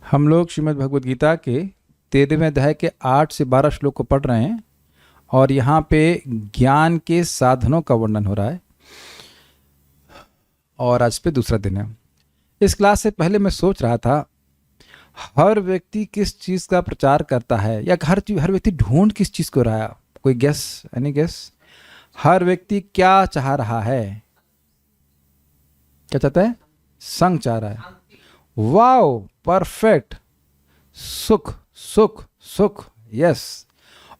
हम लोग श्रीमद् भगवद गीता के 13वें अध्याय के 8 से 12 श्लोक को पढ़ रहे हैं और यहाँ पे ज्ञान के साधनों का वर्णन हो रहा है और आज पे दूसरा दिन है। इस क्लास से पहले मैं सोच रहा था हर व्यक्ति किस चीज़ का प्रचार करता है या हर व्यक्ति ढूंढ किस चीज़ को रहा है। कोई गेस? Any guess? हर व्यक्ति क्या चाह रहा है? क्या चाहता है? संग चाह रहा है। Wow, perfect. सुख सुख सुख, यस।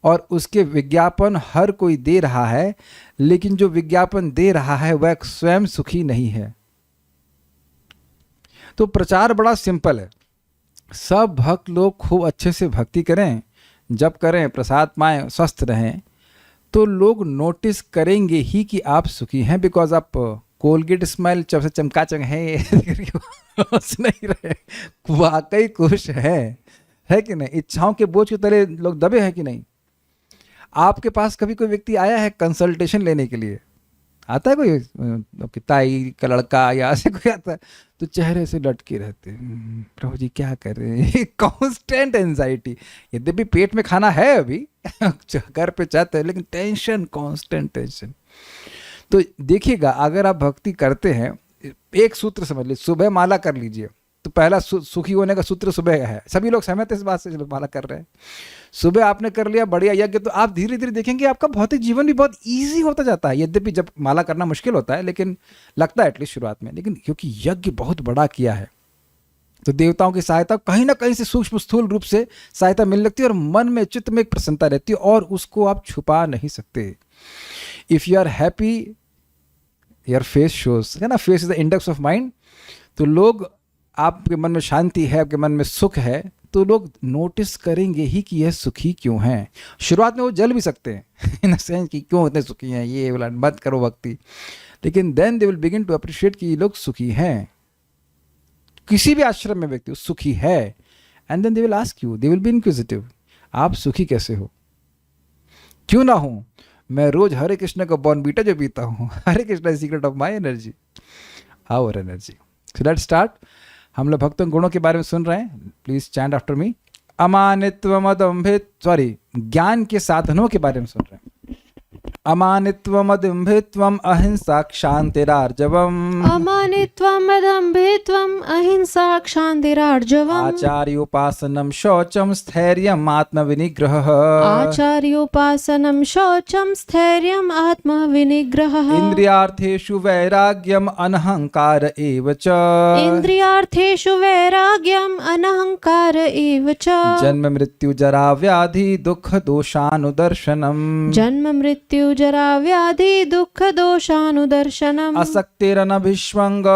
और उसके विज्ञापन हर कोई दे रहा है, लेकिन जो विज्ञापन दे रहा है वह स्वयं सुखी नहीं है। तो प्रचार बड़ा सिंपल है। सब भक्त लोग खूब अच्छे से भक्ति करें, जप करें, प्रसाद पाएं, स्वस्थ रहें, तो लोग नोटिस करेंगे ही कि आप सुखी हैं। बिकॉज आप कोलगेट स्माइल जब से चमका चंग है हंस नहीं रहे, वाकई खुश है कि नहीं? इच्छाओं के बोझ के तले लोग दबे हैं कि नहीं? आपके पास कभी कोई व्यक्ति आया है कंसल्टेशन लेने के लिए? आता है कोई आपकी ताई का लड़का या ऐसे कोई आता है तो चेहरे से लटके रहते हैं, प्रभु जी क्या कर रहे हैं? Constant anxiety. यद्यपि पेट में खाना है अभी घर पे चाहते हैं, लेकिन टेंशन, कॉन्स्टेंट टेंशन। तो देखिएगा, अगर आप भक्ति करते हैं, एक सूत्र समझ लीजिए, सुबह माला कर लीजिए तो पहला सुखी होने का सूत्र सुबह है। सभी लोग सहमत है इस बात से जो लोग माला कर रहे हैं। सुबह आपने कर लिया बढ़िया यज्ञ, तो आप धीरे धीरे देखेंगे आपका भौतिक जीवन भी बहुत ईजी होता जाता है। यद्यपि जब माला करना मुश्किल होता है, लेकिन लगता है एटलीस्ट शुरुआत में, लेकिन क्योंकि यज्ञ बहुत बड़ा किया है तो देवताओं की सहायता कहीं ना कहीं से सूक्ष्म स्थूल रूप से सहायता मिलने लगती है और मन में, चित्त में एक प्रसन्नता रहती है और उसको आप छुपा नहीं सकते। If you are happy your face shows, है ना, face is the index of mind. तो लोग, आपके मन में शांति है, आपके मन में सुख है, तो लोग नोटिस करेंगे ही कि यह सुखी क्यों हैं। शुरुआत में वो जल भी सकते हैं इन सेंस कि क्यों इतने सुखी हैं, ये बोला मत करो भक्ति, लेकिन then they will begin to appreciate कि ये लोग सुखी हैं। किसी भी आश्रम में व्यक्ति सुखी है, and then they will ask you, they will be inquisitive, आप सुखी कैसे हो? क्यों ना हो? मैं रोज हरे कृष्ण का बॉर्नवीटा जो पीता हूँ, Hare Krishna is secret of my energy, our energy. So let's start. हम लोग भक्तों गुणों के बारे में सुन रहे हैं। Please chant after me. अमानित्वम अदम्भित, सॉरी, ज्ञान के साधनों के बारे में सुन रहे हैं। अमानित्वम अदम्भित्वम अहिंसा क्षान्तिरार्जवम्, अमानित्वम् अदम्भित्वम् अहिंसा क्षान्तिरार्जवम्, आचार्योपासनं शौचं स्थैर्यम् आत्मविनिग्रहः, आचार्योपासनं शौचं स्थैर्यम् आत्मविनिग्रहः, इन्द्रियार्थेषु वैराग्यम् अनहंकार एव च, इन्द्रियार्थेषु वैराग्यम् अनहंकार एव च, जन्म मृत्यु जरा व्याधि दुख दोषानुदर्शनम्, जन्म मृत्यु जरा व्याधि दुख दोषानुदर्शनम्, असक्तिरनभिष्वङ्ग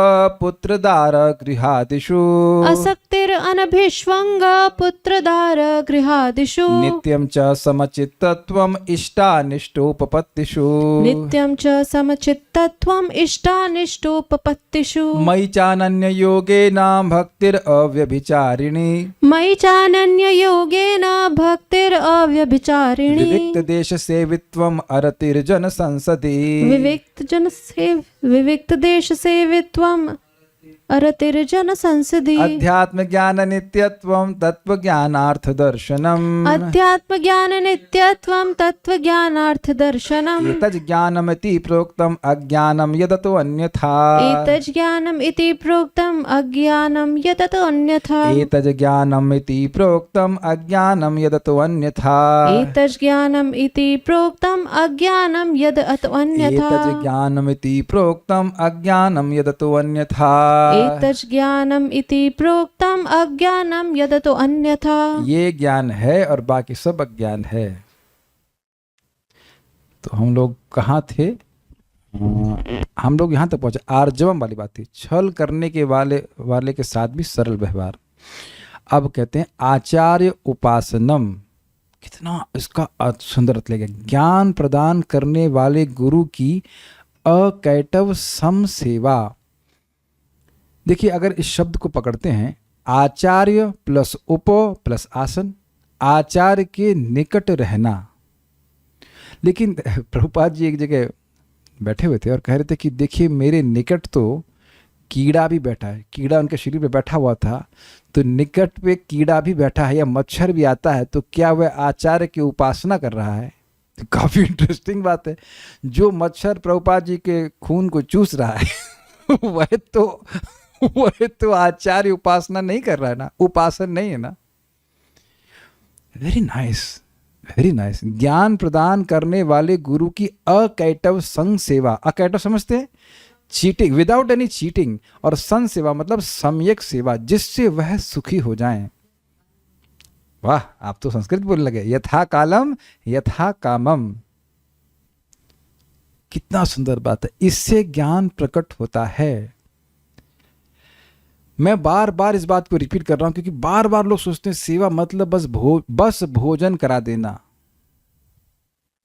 पुत्रदार गृहादिषु, असक्तिरनभिष्वङ्ग पुत्रदार गृहादिषु, नित्यं च समचित्तत्वम् इष्टानिष्टोपपत्तिषु, नित्यं च समचित्तत्वम् इष्टानिष्टोपपत्तिषु, मयि चानन्ययोगेन भक्तिरव्यभिचारिणी, मयि चानन्ययोगेन भक्तिरव्यभिचारिणी, विविक्तदेशसेवित्वम् अरतिर्जन संसदि, विविक्तदेशसेवित्वम् अरतिर्जन संसदि, अध्यात्म ज्ञान नित्यत्वं तत्व ज्ञानार्थ दर्शनम्, अध्यात्म ज्ञान नित्यत्वं तत्व ज्ञानार्थ दर्शनम्, एतज् ज्ञानमिति प्रोक्तम् अज्ञानं यदतो अन्यथा, एतज् ज्ञानम् इति प्रोक्तम् अज्ञानं यदतो अन्यथा, एतज् ज्ञानमिति प्रोक्तम् अज्ञानं यदतो अन्यथा, एतज् ज्ञानम् इति प्रोक्तम् अज्ञानं यदतो अन्यथा, एतज् ज्ञानमिति प्रोक्तम् अज्ञानं यदतो अन्यथा, एतज् ज्ञानम् इति प्रोक्तम् अज्ञानं यदतो अन्यथा। ये ज्ञान है और बाकी सब अज्ञान है। तो हम लोग कहाँ थे? हम लोग यहाँ तक पहुँचे, आर्जवम वाली बात थी, छल करने के वाले के साथ भी सरल व्यवहार। अब कहते हैं आचार्य उपासनम। कितना इसका सुंदर अर्थ लगेगा। ज्ञान प्रदान करने वाले गुरु की अकैटव सम सेवा। देखिए, अगर इस शब्द को पकड़ते हैं, आचार्य प्लस उप प्लस आसन, आचार्य के निकट रहना। लेकिन प्रभुपाद जी एक जगह बैठे हुए थे और कह रहे थे कि देखिए मेरे निकट तो कीड़ा भी बैठा है, कीड़ा उनके शरीर पे बैठा हुआ था, तो निकट पे कीड़ा भी बैठा है या मच्छर भी आता है, तो क्या वह आचार्य की उपासना कर रहा है? तो काफी इंटरेस्टिंग बात है। जो मच्छर प्रभुपाद जी के खून को चूस रहा है वह तो आचार्य उपासना नहीं कर रहा है ना, उपासन नहीं है ना। Very nice, very nice. ज्ञान प्रदान करने वाले गुरु की अकैटव संग सेवा। अकैटव समझते हैं? Cheating, without any cheating. और संग सेवा मतलब सम्यक सेवा, जिससे वह सुखी हो जाएं। वाह, आप तो संस्कृत बोलने लगे। यथा कालम यथा कामम, कितना सुंदर बात है। इससे ज्ञान प्रकट होता है। मैं बार बार इस बात को रिपीट कर रहा हूं, क्योंकि बार बार लोग सोचते हैं सेवा मतलब बस भोजन करा देना।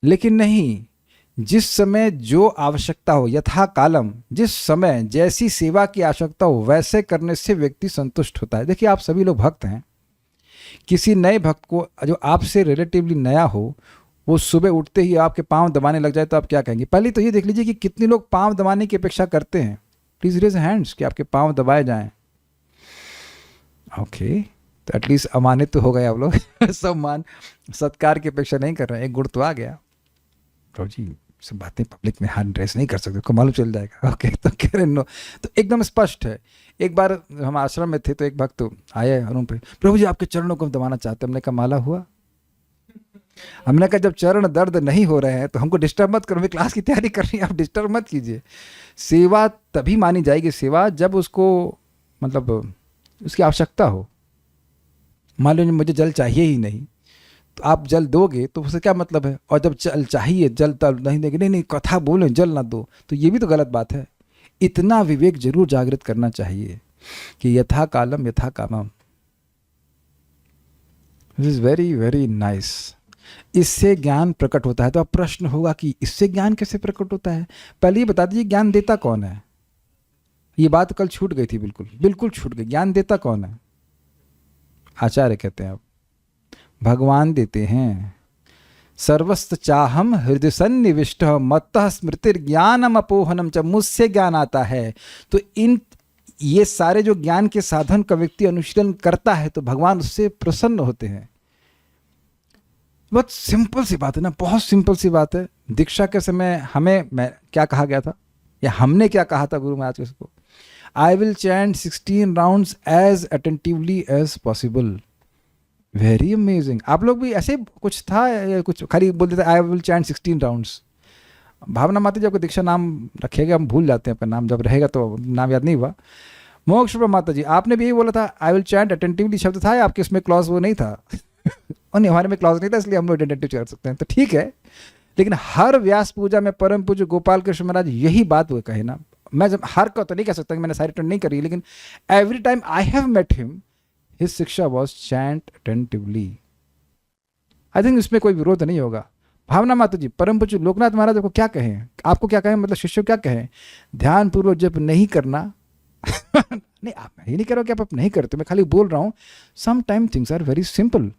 लेकिन नहीं, जिस समय जो आवश्यकता हो, यथा कालम, जिस समय जैसी सेवा की आवश्यकता हो वैसे करने से व्यक्ति संतुष्ट होता है। देखिए, आप सभी लोग भक्त हैं। किसी नए भक्त को जो आपसे रिलेटिवली नया हो, वो सुबह उठते ही आपके पांव दबाने लग जाए तो आप क्या कहेंगे? पहले तो ये देख लीजिए कि कितने लोग पांव दबाने की अपेक्षा करते हैं। प्लीज रेज हैंड्स कि आपके पांव दबाए जाएं। ओके, तो एटलीस्ट अमानित तो हो गए आप लोग। सम्मान सत्कार की अपेक्षा नहीं कर रहे हैं, एक गुण तो आ गया। प्रभु जी, सब बातें पब्लिक में हाथ ड्रेस नहीं कर सकते, को मालूम चल जाएगा। ओके, तो कह रहे नो, तो एकदम स्पष्ट है। एक बार हम आश्रम में थे तो एक भक्त आए रूम पे, प्रभु जी आपके चरणों को हम दबाना चाहते हैं। हमने कहा माला हुआ? हमने कहा जब चरण दर्द नहीं हो रहे हैं तो हमको डिस्टर्ब मत करो, हमें क्लास की तैयारी करनी है, आप डिस्टर्ब मत कीजिए। सेवा तभी मानी जाएगी सेवा जब उसको मतलब उसकी आवश्यकता हो। मान लीजिए मुझे जल चाहिए ही नहीं, तो आप जल दोगे तो उससे क्या मतलब है? और जब जल चाहिए, जल तब नहीं देंगे, नहीं नहीं कथा बोले जल ना दो, तो ये भी तो गलत बात है। इतना विवेक जरूर जागृत करना चाहिए कि यथा कालम यथा कामम। This is very very nice. इससे ज्ञान प्रकट होता है। तो अब प्रश्न होगा कि इससे ज्ञान कैसे प्रकट होता है? पहले ये बता दीजिए, ज्ञान देता कौन है? ये बात कल छूट गई थी, बिल्कुल बिल्कुल छूट गई। ज्ञान देता कौन है? आचार्य कहते हैं, अब भगवान देते हैं। सर्वस्त चाहम हृदय सन्निविष्ट मत्तः स्मृतिर ज्ञानम अपोहनम च, मुझसे ज्ञान आता है। तो ये सारे जो ज्ञान के साधन का व्यक्ति अनुशीलन करता है तो भगवान उससे प्रसन्न होते हैं। बहुत सिंपल सी बात है ना, बहुत सिंपल सी बात है। दीक्षा के समय मैं क्या कहा गया था, या हमने क्या कहा था गुरु महाराज को? I will chant 16 rounds as attentively as possible. Very amazing. आप लोग भी ऐसे कुछ था या कुछ खाली बोल देते आई विल चैंट 16 राउंड्स? भावना माता जी आपको दीक्षा नाम रखेगा, हम भूल जाते हैं अपना नाम, जब रहेगा तो नाम याद नहीं हुआ। मोक्ष माता जी, आपने भी यही बोला था आई विल चैंट अटेंटिवली, शब्द था या आपके उसमें क्लॉज वो नहीं था? और नहीं, हमारे में क्लॉज नहीं था, इसलिए हम लोग अटेंटिव कर सकते हैं, तो ठीक है। लेकिन हर व्यास पूजा में परम पूज्य गोपाल कृष्ण महाराज यही बात वो कहे ना। मैं जब हर का तो नहीं कह सकता कि मैंने सारी अटेंड नहीं करी, लेकिन every time I have met him his शिक्षा was chant attentively. I think इसमें कोई विरोध नहीं होगा। भावना माता जी, परम पूज्य लोकनाथ महाराज को क्या कहें, आपको क्या कहें, मतलब शिष्य क्या कहें? ध्यान पूर्वक जब नहीं करना। नहीं, आप मैं ही नहीं कह रहा कि आप नहीं करते, मैं खाली बोल रहा हूं some time things are very simple.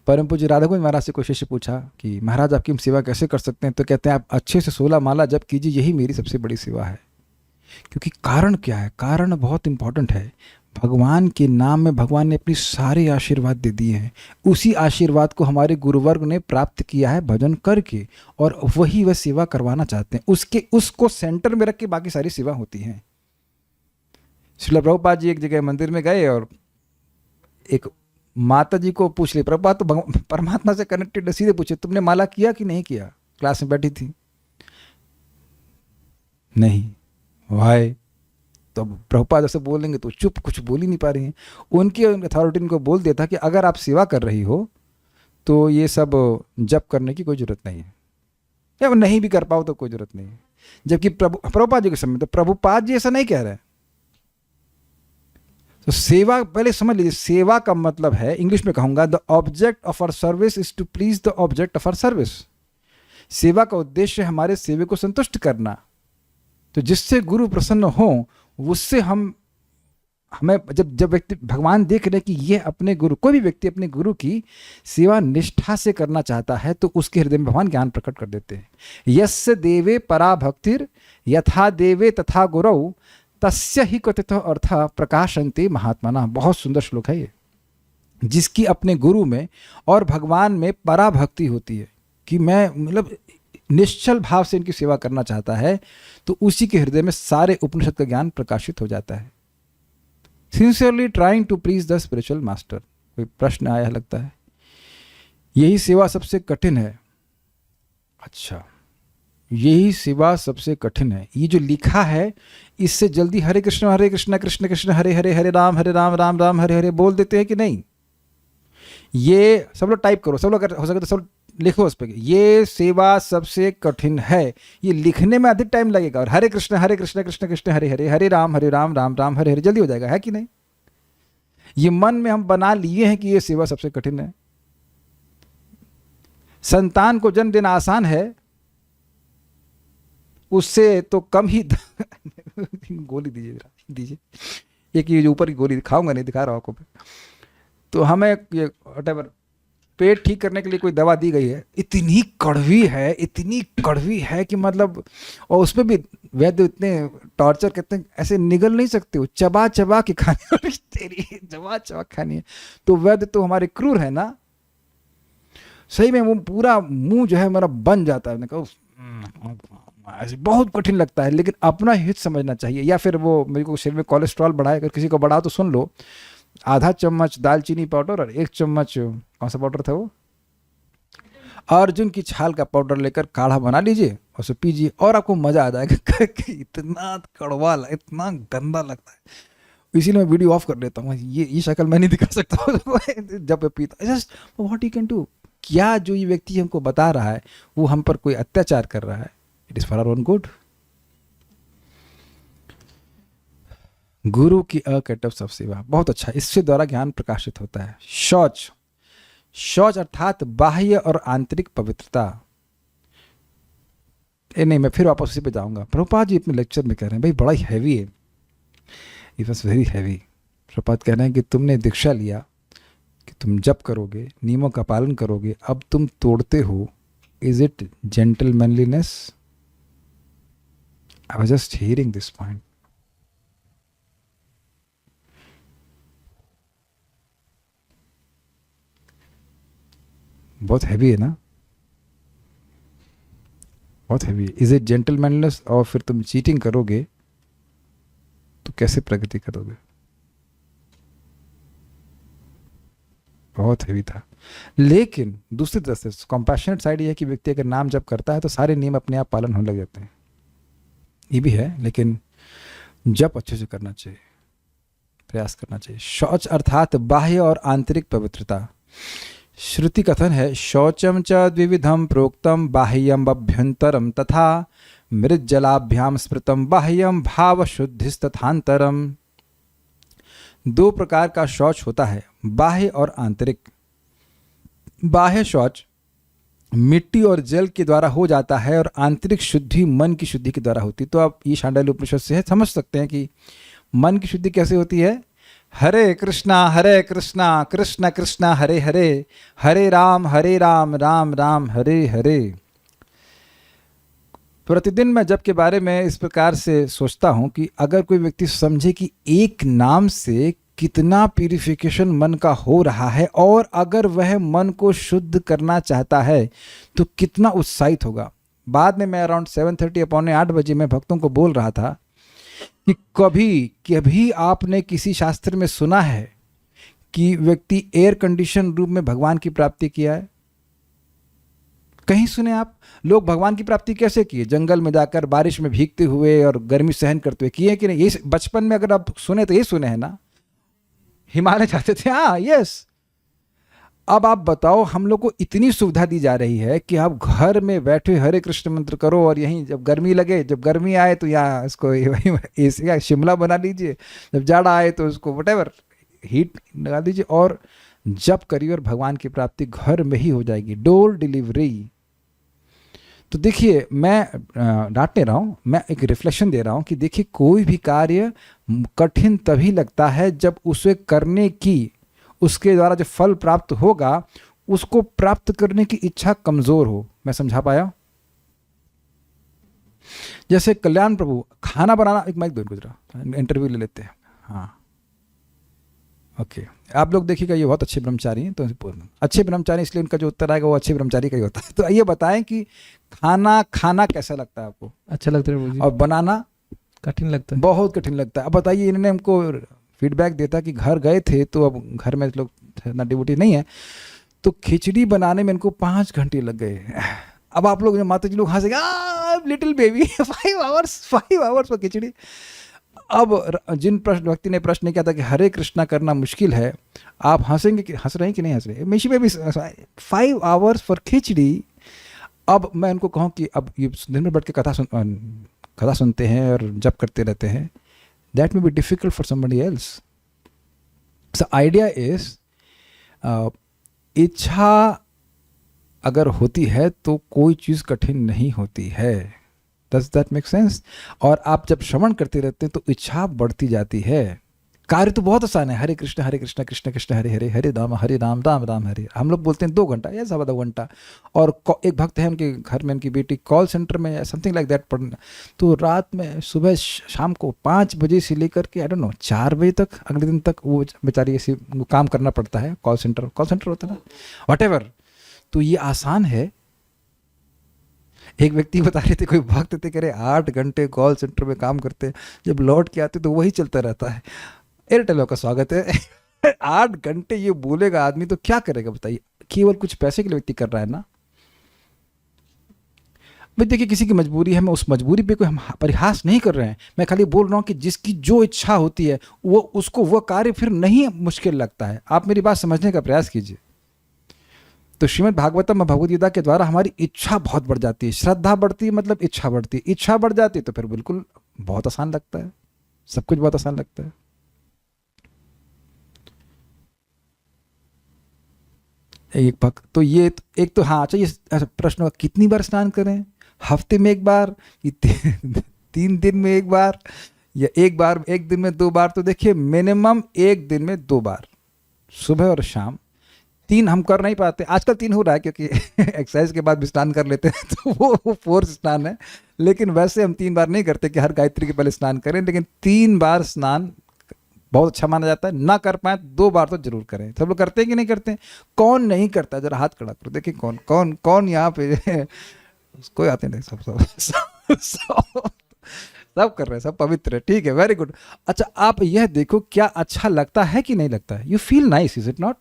परम पूज्य राधा गोविंद महाराज से कोई शिष्य पूछा कि महाराज आपकी हम सेवा कैसे कर सकते हैं? तो कहते हैं आप अच्छे से 16 माला जप कीजिए, यही मेरी सबसे बड़ी सेवा है। क्योंकि कारण क्या है? कारण बहुत इंपॉर्टेंट है। भगवान के नाम में भगवान ने अपनी सारे आशीर्वाद दे दिए हैं। उसी आशीर्वाद को हमारे गुरुवर्ग ने प्राप्त किया है भजन करके, और वही वह सेवा करवाना चाहते हैं। उसको सेंटर में रख के बाकी सारी सेवा होती हैं। श्रील प्रभुपाद जी एक जगह मंदिर में गए और एक माता जी को पूछ लिया, प्रभुपाद तो परमात्मा से कनेक्टेड, सीधे पूछे तुमने माला किया कि नहीं किया? क्लास में बैठी थी, नहीं। वाई? तो प्रभुपाद ऐसे बोलेंगे तो चुप, कुछ बोल ही नहीं पा रही हैं। उनकी अथॉरिटी इनको बोल देता कि अगर आप सेवा कर रही हो तो ये सब जप करने की कोई जरूरत नहीं है, या वो नहीं भी कर पाओ तो कोई जरूरत नहीं है। जबकि प्रभुपाद जी के समय तो प्रभुपाद जी ऐसा नहीं कह रहे। तो सेवा पहले समझ लीजिए, सेवा का मतलब है, इंग्लिश में कहूंगा, the object of our service is to please the object of our service. सेवा का उद्देश्य हमारे सेवे को संतुष्ट करना। तो जिससे गुरु प्रसन्न हो उससे हम हमें जब जब व्यक्ति भगवान देख रहे कि ये अपने गुरु, कोई भी व्यक्ति अपने गुरु की सेवा निष्ठा से करना चाहता है तो उसके हृदय में भगवान ज्ञान प्रकट कर देते हैं। यस्य देवे परा भक्तिर यथा देवे तथा गुरौ तस्य ही कथितो अर्थ प्रकाशन्ते महात्मना। बहुत सुंदर श्लोक है ये। जिसकी अपने गुरु में और भगवान में पराभक्ति होती है कि मैं मतलब निश्चल भाव से इनकी सेवा करना चाहता है, तो उसी के हृदय में सारे उपनिषद का ज्ञान प्रकाशित हो जाता है। Sincerely trying to please the spiritual master. कोई प्रश्न आया लगता है, यही सेवा सबसे कठिन है। अच्छा, यही सेवा सबसे कठिन है, ये जो लिखा है इससे जल्दी हरे कृष्ण कृष्ण कृष्ण हरे हरे हरे राम राम राम हरे हरे बोल देते हैं कि नहीं? ये सब लोग टाइप करो, सब लोग अगर हो सके तो सब लिखो उस पर, ये सेवा सबसे कठिन है। ये लिखने में अधिक टाइम लगेगा, और हरे कृष्ण कृष्ण कृष्ण हरे हरे हरे राम राम राम हरे हरे जल्दी हो जाएगा, है कि नहीं? ये मन में हम बना लिए हैं कि ये सेवा सबसे कठिन है। संतान को जन्म देना आसान है, उससे तो कम ही गोली दीजिए एक ये ऊपर की गोली खाऊंगा नहीं, दिखा रहा हूं आपको। तो हमें ये व्हाटएवर पेट ठीक करने के लिए कोई दवा दी गई है, इतनी कड़वी है कि मतलब, और उसमें भी वैद्य इतने टॉर्चर करते हैं, ऐसे निगल नहीं सकते हो, चबा चबा के खानी तेरी चबा चबा खानी है। तो वैद्य तो हमारे क्रूर है ना, सही में वो पूरा मुंह जो है हमारा बन जाता है, ऐसे बहुत कठिन लगता है। लेकिन अपना हित समझना चाहिए। या फिर वो मेरे को शरीर में कोलेस्ट्रॉल बढ़ाए, अगर किसी को बढ़ा तो सुन लो, आधा चम्मच दालचीनी पाउडर और 1 चम्मच कौन सा पाउडर था वो, अर्जुन की छाल का पाउडर लेकर काढ़ा बना लीजिए और उसे पीजिए, और आपको मजा आ जाएगा। इतना कड़वा, इतना गंदा लगता है। इसीलिए मैं वीडियो ऑफ कर देता हूँ, ये शक्ल मैं नहीं दिखा सकता जब मैं पीता। Just what you can do. क्या जो ये व्यक्ति हमको बता रहा है वो हम पर कोई अत्याचार कर रहा है, it is for our own good. गुरु की अकटव सब सेवा, बहुत अच्छा, इससे द्वारा ज्ञान प्रकाशित होता है। शौच अर्थात बाह्य और आंतरिक पवित्रता। नहीं, मैं फिर वापस उसी पे जाऊंगा। प्रभुपाद जी अपने लेक्चर में कह रहे हैं, भाई बड़ा ही हैवी है, it was very heavy. Prabhupada कह रहे हैं कि तुमने दीक्षा लिया कि तुम जप करोगे, नियमों का पालन करोगे, अब तुम तोड़ते हो। Is it gentlemanliness? I was just hearing this point. बहुत हैवी है ना, बहुत हैवी। Is it जेंटलमैननेस? और फिर तुम चीटिंग करोगे तो कैसे प्रगति करोगे? बहुत हैवी था। लेकिन दूसरी तरफ से कॉम्पैशनेट साइड ये है कि व्यक्ति अगर नाम जप करता है तो सारे नियम अपने आप पालन होने लग जाते हैं, ये भी है। लेकिन जप अच्छे से करना चाहिए, प्रयास करना चाहिए। शौच अर्थात बाह्य और आंतरिक पवित्रता। श्रुति कथन है, शौचम च द्विविधम प्रोक्तम बाह्यम अभ्यंतरम तथा मृज्जलाभ्याम स्मृतम बाह्यम भाव शुद्धिस्तथांतरम। 2 प्रकार का शौच होता है, बाह्य और आंतरिक। बाह्य शौच मिट्टी और जल के द्वारा हो जाता है और आंतरिक शुद्धि मन की शुद्धि के द्वारा होती है। तो आप ये शांडिल्य उपनिषद से है, समझ सकते हैं कि मन की शुद्धि कैसे होती है। हरे कृष्णा कृष्ण कृष्ण हरे हरे, हरे राम राम राम हरे हरे। प्रतिदिन मैं जप के बारे में इस प्रकार से सोचता हूं कि अगर कोई व्यक्ति समझे कि एक नाम से कितना प्यूरिफिकेशन मन का हो रहा है, और अगर वह मन को शुद्ध करना चाहता है तो कितना उत्साहित होगा। बाद में मैं अराउंड 7:30 पौने 8 बजे मैं भक्तों को बोल रहा था कि कभी आपने किसी शास्त्र में सुना है कि व्यक्ति एयर कंडीशन रूम में भगवान की प्राप्ति किया है? कहीं सुने आप? लोग भगवान की प्राप्ति कैसे किए? जंगल में जाकर बारिश में भीगते हुए और गर्मी सहन करते हुए किए कि नहीं? ये बचपन में अगर आप सुने तो ये सुने हैं ना, हिमालय जाते थे, हाँ यस। अब आप बताओ, हम लोग को इतनी सुविधा दी जा रही है कि आप घर में बैठे हरे कृष्ण मंत्र करो, और यहीं जब गर्मी लगे, जब गर्मी आए तो यहाँ इसको एसी या शिमला बना लीजिए, जब जाड़ा आए तो उसको व्हाटएवर हीट लगा दीजिए, और जप करिए और भगवान की प्राप्ति घर में ही हो जाएगी, डोर डिलीवरी। तो देखिए, मैं डांट नहीं रहा हूँ, मैं एक रिफ्लेक्शन दे रहा हूँ कि देखिए, कोई भी कार्य कठिन तभी लगता है जब उसे करने की, उसके द्वारा जो फल प्राप्त होगा उसको प्राप्त करने की इच्छा कमजोर हो। मैं समझा पाया? जैसे कल्याण प्रभु खाना बनाना, एक माइक दो इनको जरा, इंटरव्यू ले लेते हैं। हाँ, ओके। आप लोग देखिएगा, ये बहुत अच्छे ब्रह्मचारी हैं, तो अच्छे ब्रह्मचारी इसलिए उनका जो उत्तर आएगा वो अच्छे ब्रह्मचारी का ही होता है। तो ये बताएं कि खाना खाना कैसा लगता है आपको? अच्छा लगता है प्रभु जी। और बनाना कठिन लगता है। बहुत कठिन लगता है। अब बताइए, इन्होंने हमको फीडबैक देता कि घर गए थे तो अब घर में लोग इतना डिवोटी नहीं है, तो खिचड़ी बनाने में इनको 5 घंटे लग गए। अब आप लोग, माता जी लोग हंसेंगे, लिटिल बेबी 5 आवर्स पर खिचड़ी। अब जिन प्रश्न व्यक्ति ने प्रश्न किया था कि हरे कृष्णा करना मुश्किल है, आप हंसेंगे कि हंस रहे हैं कि नहीं हंस रहे? मिशी में भी 5 आवर्स फॉर खिचड़ी। अब मैं उनको कहूँ कि अब ये दिन में बैठ के कथा सुनते हैं और जप करते रहते हैं, that may be difficult for somebody else. So idea is, इच्छा अगर होती है तो कोई चीज़ कठिन नहीं होती है। Does that make sense? और आप जब श्रवण करते रहते हैं तो इच्छा बढ़ती जाती है। कार्य तो बहुत आसान है, हरे कृष्ण कृष्ण कृष्ण हरे हरे, हरे राम राम राम हरे। हम लोग बोलते हैं 2 घंटा या सवा 2 घंटा। और एक भक्त है उनके घर में, उनकी बेटी कॉल सेंटर में या समथिंग लाइक दैट पढ़ना, तो रात में सुबह शाम को 5 बजे से लेकर के 4 बजे तक अगले दिन तक वो बेचारी ऐसी काम करना पड़ता है। कॉल सेंटर होता है ना, वॉट। तो ये आसान है। एक व्यक्ति बता रहे थे, कोई भक्त थे, कह रहे 8 घंटे कॉल सेंटर में काम करते, जब लौट के आते तो वही चलता रहता है। एयरटेल का स्वागत है। 8 घंटे ये बोलेगा आदमी तो क्या करेगा बताइए? केवल कुछ पैसे के लिए व्यक्ति कर रहा है ना। भाई देखिए, किसी की मजबूरी है, मैं उस मजबूरी पे कोई हम परिहास नहीं कर रहे हैं। मैं खाली बोल रहा हूँ कि जिसकी जो इच्छा होती है वो उसको वो कार्य फिर नहीं मुश्किल लगता है। आप मेरी बात समझने का प्रयास कीजिए। तो श्रीमद् भागवतम भगवद गीता के द्वारा हमारी इच्छा बहुत बढ़ जाती है। श्रद्धा बढ़ती है मतलब इच्छा बढ़ती है। इच्छा बढ़ जाती है तो फिर बिल्कुल बहुत आसान लगता है, सब कुछ बहुत आसान लगता है। एक भक्त तो ये एक तो हाँ, अच्छा, ये प्रश्न हुआ कितनी बार स्नान करें? हफ्ते में 1 बार, 3 दिन में 1 बार, या 1 बार 1 दिन में 2 बार? तो देखिए, मिनिमम 1 दिन में 2 बार, सुबह और शाम। 3 हम कर नहीं पाते, आजकल 3 हो रहा है क्योंकि एक्सरसाइज के बाद भी स्नान कर लेते हैं, तो वो 4th स्नान है। लेकिन वैसे हम 3 बार नहीं करते कि हर गायत्री के पहले स्नान करें, लेकिन 3 बार स्नान बहुत अच्छा माना जाता है। ना कर पाए 2 बार तो जरूर करें। सब लोग करते हैं कि नहीं करते हैं? कौन नहीं करता? जरा हाथ खड़ा करो, देखिए कौन कौन कौन यहाँ पे। कोई आते नहीं, सब सब कर रहे हैं, सब पवित्र है, ठीक है, वेरी गुड। अच्छा, आप यह देखो, क्या अच्छा लगता है कि नहीं लगता है? You feel nice, is it not?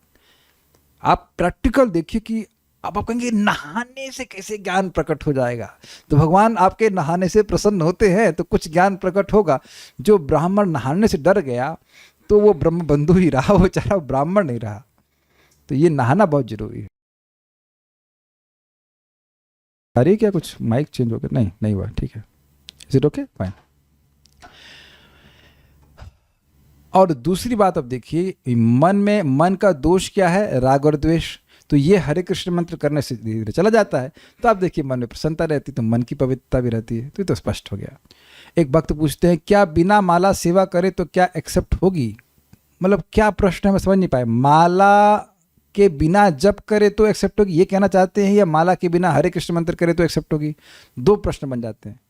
आप प्रैक्टिकल देखिए कि अब आप कहेंगे नहाने से कैसे ज्ञान प्रकट हो जाएगा? तो भगवान आपके नहाने से प्रसन्न होते हैं तो कुछ ज्ञान प्रकट होगा। जो ब्राह्मण नहाने से डर गया तो वो ब्रह्म बंधु ही रहा, वो बेचारा ब्राह्मण नहीं रहा। तो ये नहाना बहुत जरूरी है। अरे क्या कुछ माइक चेंज हो गया? नहीं हुआ, ठीक है। Is it okay? फाइन। और दूसरी बात, अब देखिए, मन का दोष क्या है? राग और द्वेष। तो ये हरे कृष्ण मंत्र करने से धीरे धीरे चला जाता है। तो आप देखिए, मन में प्रसन्नता रहती, तो मन की पवित्रता भी रहती है। तो ये तो स्पष्ट हो गया। एक भक्त पूछते हैं, क्या बिना माला सेवा करे तो क्या एक्सेप्ट होगी? मतलब क्या प्रश्न है, मैं समझ नहीं पाया। माला के बिना जप करे तो एक्सेप्ट होगी, ये कहना चाहते हैं, या माला के बिना हरे कृष्ण मंत्र करे तो एक्सेप्ट होगी? 2 प्रश्न बन जाते हैं।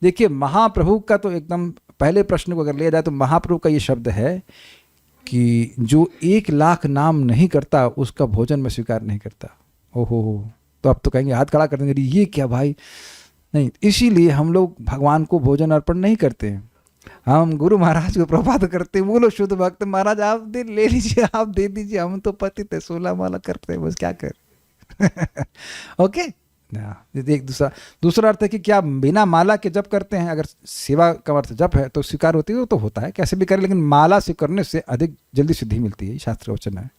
देखिए, महाप्रभु का तो एकदम पहले प्रश्न को अगर लिया जाए तो महाप्रभु का ये शब्द है कि जो 1 लाख नाम नहीं करता उसका भोजन में स्वीकार नहीं करता। ओहो, तो अब तो कहेंगे, हाथ खड़ा कर देंगे, ये क्या भाई? नहीं, इसीलिए हम लोग भगवान को भोजन अर्पण नहीं करते हैं। हम गुरु महाराज को प्रभात करते हैं, बोलो शुद्ध भक्त महाराज आप दे ले लीजिए, आप दे दीजिए, हम तो पतित है, 16 माला करते हैं, बस क्या कर। ओके, एक दूसरा अर्थ है कि क्या बिना माला के जप करते हैं? अगर सेवा का अर्थ जप है तो स्वीकार होती है, तो होता है, कैसे भी करें, लेकिन माला से करने से अधिक जल्दी सिद्धि मिलती है, शास्त्र वचन है।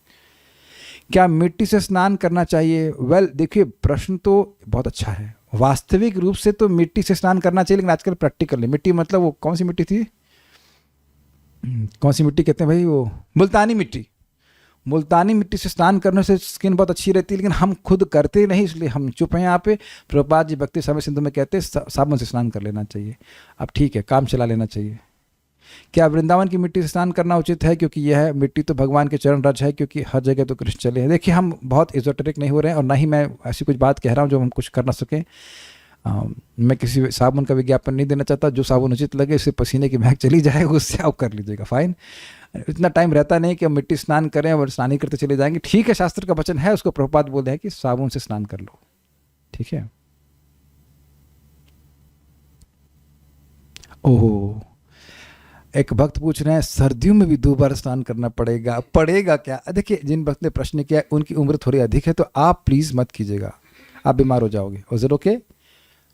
क्या मिट्टी से स्नान करना चाहिए? वेल, देखिए, प्रश्न तो बहुत अच्छा है। वास्तविक रूप से तो मिट्टी से स्नान करना चाहिए, लेकिन आजकल प्रैक्टिकल नहीं। मिट्टी मतलब वो कौन सी मिट्टी थी, कौन सी मिट्टी कहते हैं भाई? वो मुल्तानी मिट्टी। मुल्तानी मिट्टी से स्नान करने से स्किन बहुत अच्छी रहती है, लेकिन हम खुद करते नहीं, इसलिए हम चुप हैं यहाँ पे। प्रभुपाद जी भक्ति समय सिंधु में कहते हैं साबुन से स्नान कर लेना चाहिए। अब ठीक है, काम चला लेना चाहिए। क्या वृंदावन की मिट्टी से स्नान करना उचित है? क्योंकि यह मिट्टी तो भगवान के चरण रज है, क्योंकि हर जगह तो कृष्ण चले हैं। देखिए, हम बहुत एजोटेरिक नहीं हो रहे हैं, और ना ही मैं ऐसी कुछ बात कह रहा हूँ जो हम कुछ कर ना सकें। मैं किसी साबुन का विज्ञापन नहीं देना चाहता। जो साबुन उचित लगे, उससे पसीने की महक चली जाए, उससे आप कर लीजिएगा, फाइन। इतना टाइम रहता नहीं कि हम मिट्टी स्नान करें और स्नान ही करते चले जाएंगे। ठीक है, शास्त्र का वचन है, उसको प्रभुपाद बोलते हैं कि साबुन से स्नान कर लो, ठीक है। ओह, एक भक्त पूछ रहे हैं सर्दियों में भी 2 बार स्नान करना पड़ेगा? पड़ेगा क्या? देखिए, जिन भक्त ने प्रश्न किया है उनकी उम्र थोड़ी अधिक है, तो आप प्लीज़ मत कीजिएगा, आप बीमार हो जाओगे। और ज़रूर के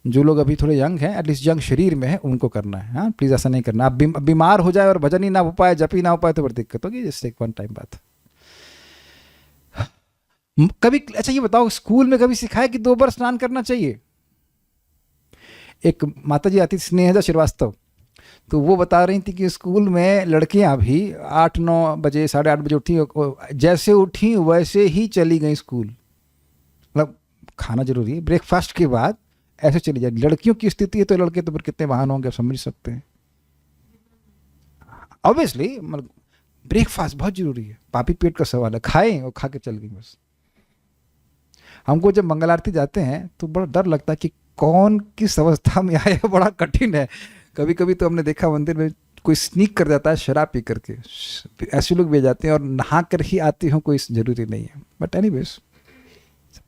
जो लोग अभी थोड़े यंग हैं, एटलीस्ट यंग शरीर में है, उनको करना है। हाँ, प्लीज़ ऐसा नहीं करना। आप बीमार हो जाए और भजन ही ना हो पाए, जप ही ना हो पाए, तो बड़ी दिक्कत होगी। जस्ट एक वन टाइम बात। कभी अच्छा ये बताओ, स्कूल में कभी सिखाया कि 2 बार स्नान करना चाहिए? एक माता जी आती थी, स्नेहजा श्रीवास्तव, तो वो बता रही थी कि स्कूल में लड़कियां भी 8-9 बजे 8:30 बजे उठी, जैसे उठी वैसे ही चली गई स्कूल। मतलब खाना जरूरी है, ब्रेकफास्ट के बाद ऐसे चली जाए। लड़कियों की स्थिति है तो लड़के तो फिर कितने वाहन होंगे, आप समझ सकते हैं। ऑब्वियसली मतलब ब्रेकफास्ट बहुत जरूरी है, पापी पेट का सवाल है, खाएं और खा के चल गई बस। हमको जब मंगल आरती जाते हैं तो बड़ा डर लगता है कि कौन किस अवस्था में आया, बड़ा कठिन है। कभी कभी तो हमने देखा मंदिर में कोई स्नीक कर जाता है शराब पी करके, ऐसे लोग भी जाते हैं और नहा कर ही आते हो, कोई जरूरी नहीं है। बट एनीवेज,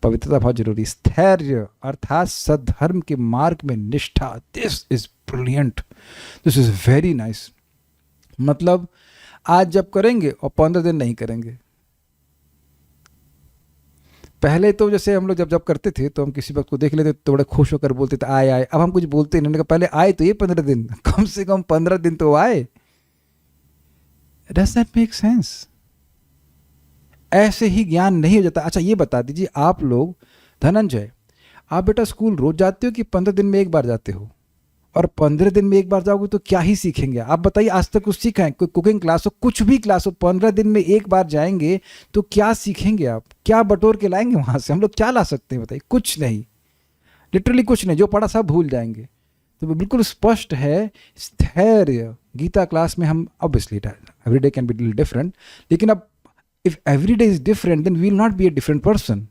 पवित्रता बहुत जरूरी। स्थैर्य अर्थात सद्धर्म के मार्ग में निष्ठा, this is brilliant, this is very nice. मतलब आज जब करेंगे और 15 दिन नहीं करेंगे। पहले तो जैसे हम लोग जब करते थे तो हम किसी वक्त को देख लेते तो बड़े खुश होकर बोलते थे आए आए। अब हम कुछ बोलते नहीं, उन्होंने कहा पहले आए तो ये 15 दिन, कम से कम 15 दिन तो आए। Does that make sense? ऐसे ही ज्ञान नहीं हो जाता। अच्छा ये बता दीजिए आप लोग, धनंजय, आप बेटा स्कूल रोज जाते हो कि 15 दिन में एक बार जाते हो? और 15 दिन में एक बार जाओगे तो क्या ही सीखेंगे आप? बताइए, आज तक कुछ सीखा है? कोई कुकिंग क्लास हो, कुछ भी क्लास हो, 15 दिन में एक बार जाएंगे तो क्या सीखेंगे आप? क्या बटोर के लाएंगे वहां से? हम लोग क्या ला सकते हैं बताइए? कुछ नहीं, लिटरली कुछ नहीं। जो पढ़ा सब भूल जाएंगे। तो बिल्कुल स्पष्ट है, स्थैर्य। गीता क्लास में हम obviously every day can be different, लेकिन अब if every day is different then we will not be a different person.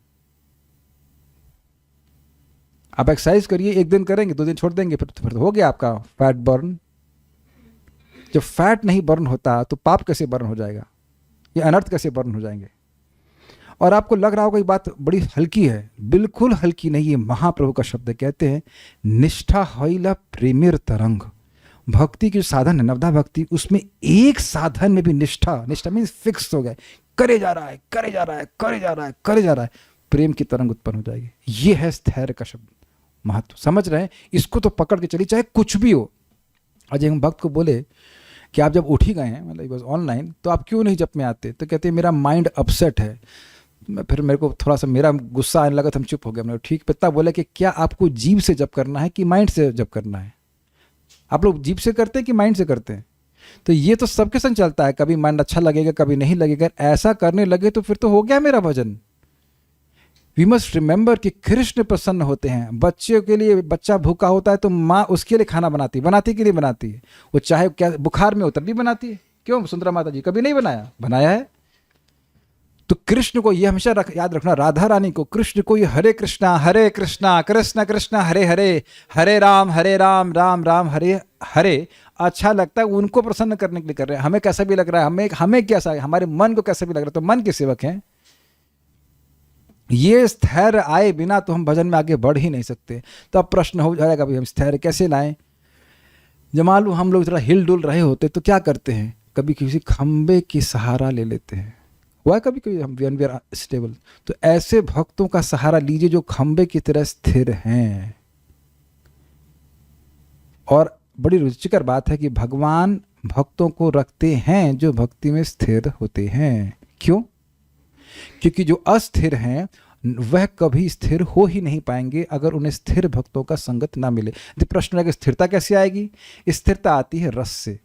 आप एक्सरसाइज करिए, 1 दिन करेंगे, 2 दिन छोड़ देंगे, फिर तो हो गया आपका फैट बर्न। जब फैट नहीं बर्न होता तो पाप कैसे बर्न हो जाएगा? ये अनर्थ कैसे बर्न हो जाएंगे? और आपको लग रहा होगा ये बात बड़ी हल्की है, बिल्कुल हल्की नहीं। ये महाप्रभु का शब्द है, कहते हैं निष्ठा हईला प्रेमीर तरंग। भक्ति के साधन है नवधा भक्ति, उसमें एक साधन में भी निष्ठा, निष्ठा मीन्स फिक्स हो गए, करे जा रहा है, करे जा रहा है, करे जा रहा है, करे जा रहा है, प्रेम की तरंग उत्पन्न हो जाएगी। ये है स्थैर्य का शब्द, महत्व। समझ रहे हैं? इसको तो पकड़ के चलिए, चाहे कुछ भी हो। आज हम भक्त को बोले कि आप जब उठ ही गए हैं, मतलब बस ऑनलाइन, तो आप क्यों नहीं जप में आते? तो कहते हैं मेरा माइंड अपसेट है। फिर मेरे को थोड़ा सा मेरा गुस्सा आने लगा तो हम चुप हो गए। हमने ठीक पिता बोले कि क्या आपको जीभ से जप करना है कि माइंड से जप करना है? आप लोग जीभ से करते हैं कि माइंड से करते हैं? तो ये तो सबके संग चलता है, कभी माइंड अच्छा लगेगा कभी नहीं लगेगा। ऐसा करने लगे तो फिर तो हो गया मेरा भजन। वी मस्ट रिमेंबर कि कृष्ण प्रसन्न होते हैं। बच्चे के लिए, बच्चा भूखा होता है तो माँ उसके लिए खाना बनाती के लिए बनाती है। वो चाहे क्या बुखार में हो तब भी बनाती है। क्यों? सुंदरा माता जी कभी नहीं बनाया है। तो कृष्ण को ये हमेशा याद रखना, राधा रानी को, कृष्ण को ये हरे कृष्णा कृष्ण कृष्ण हरे हरे, हरे राम राम राम हरे हरे अच्छा लगता है। उनको प्रसन्न करने के लिए कर रहे हैं। हमें कैसा भी लग रहा है, हमें कैसा है, हमारे मन को कैसा भी लग रहा है, तो मन के सेवक हैं। ये स्थैर्य आए बिना तो हम भजन में आगे बढ़ ही नहीं सकते। तो अब प्रश्न हो जाएगा भाई हम स्थैर्य कैसे लाएं? जब हम लोग थोड़ा हिल डुल रहे होते तो क्या करते हैं? कभी किसी खंबे की सहारा ले लेते हैं। हुआ कभी कभी हम वी आर स्टेबल, तो ऐसे भक्तों का सहारा लीजिए जो खंबे की तरह स्थिर हैं। और बड़ी रुचिकर बात है कि भगवान भक्तों को रखते हैं जो भक्ति में स्थिर होते हैं। क्यों? क्योंकि जो अस्थिर हैं वह कभी स्थिर हो ही नहीं पाएंगे अगर उन्हें स्थिर भक्तों का संगत ना मिले। तो प्रश्न है कि स्थिरता कैसे आएगी? स्थिरता आती है रस से।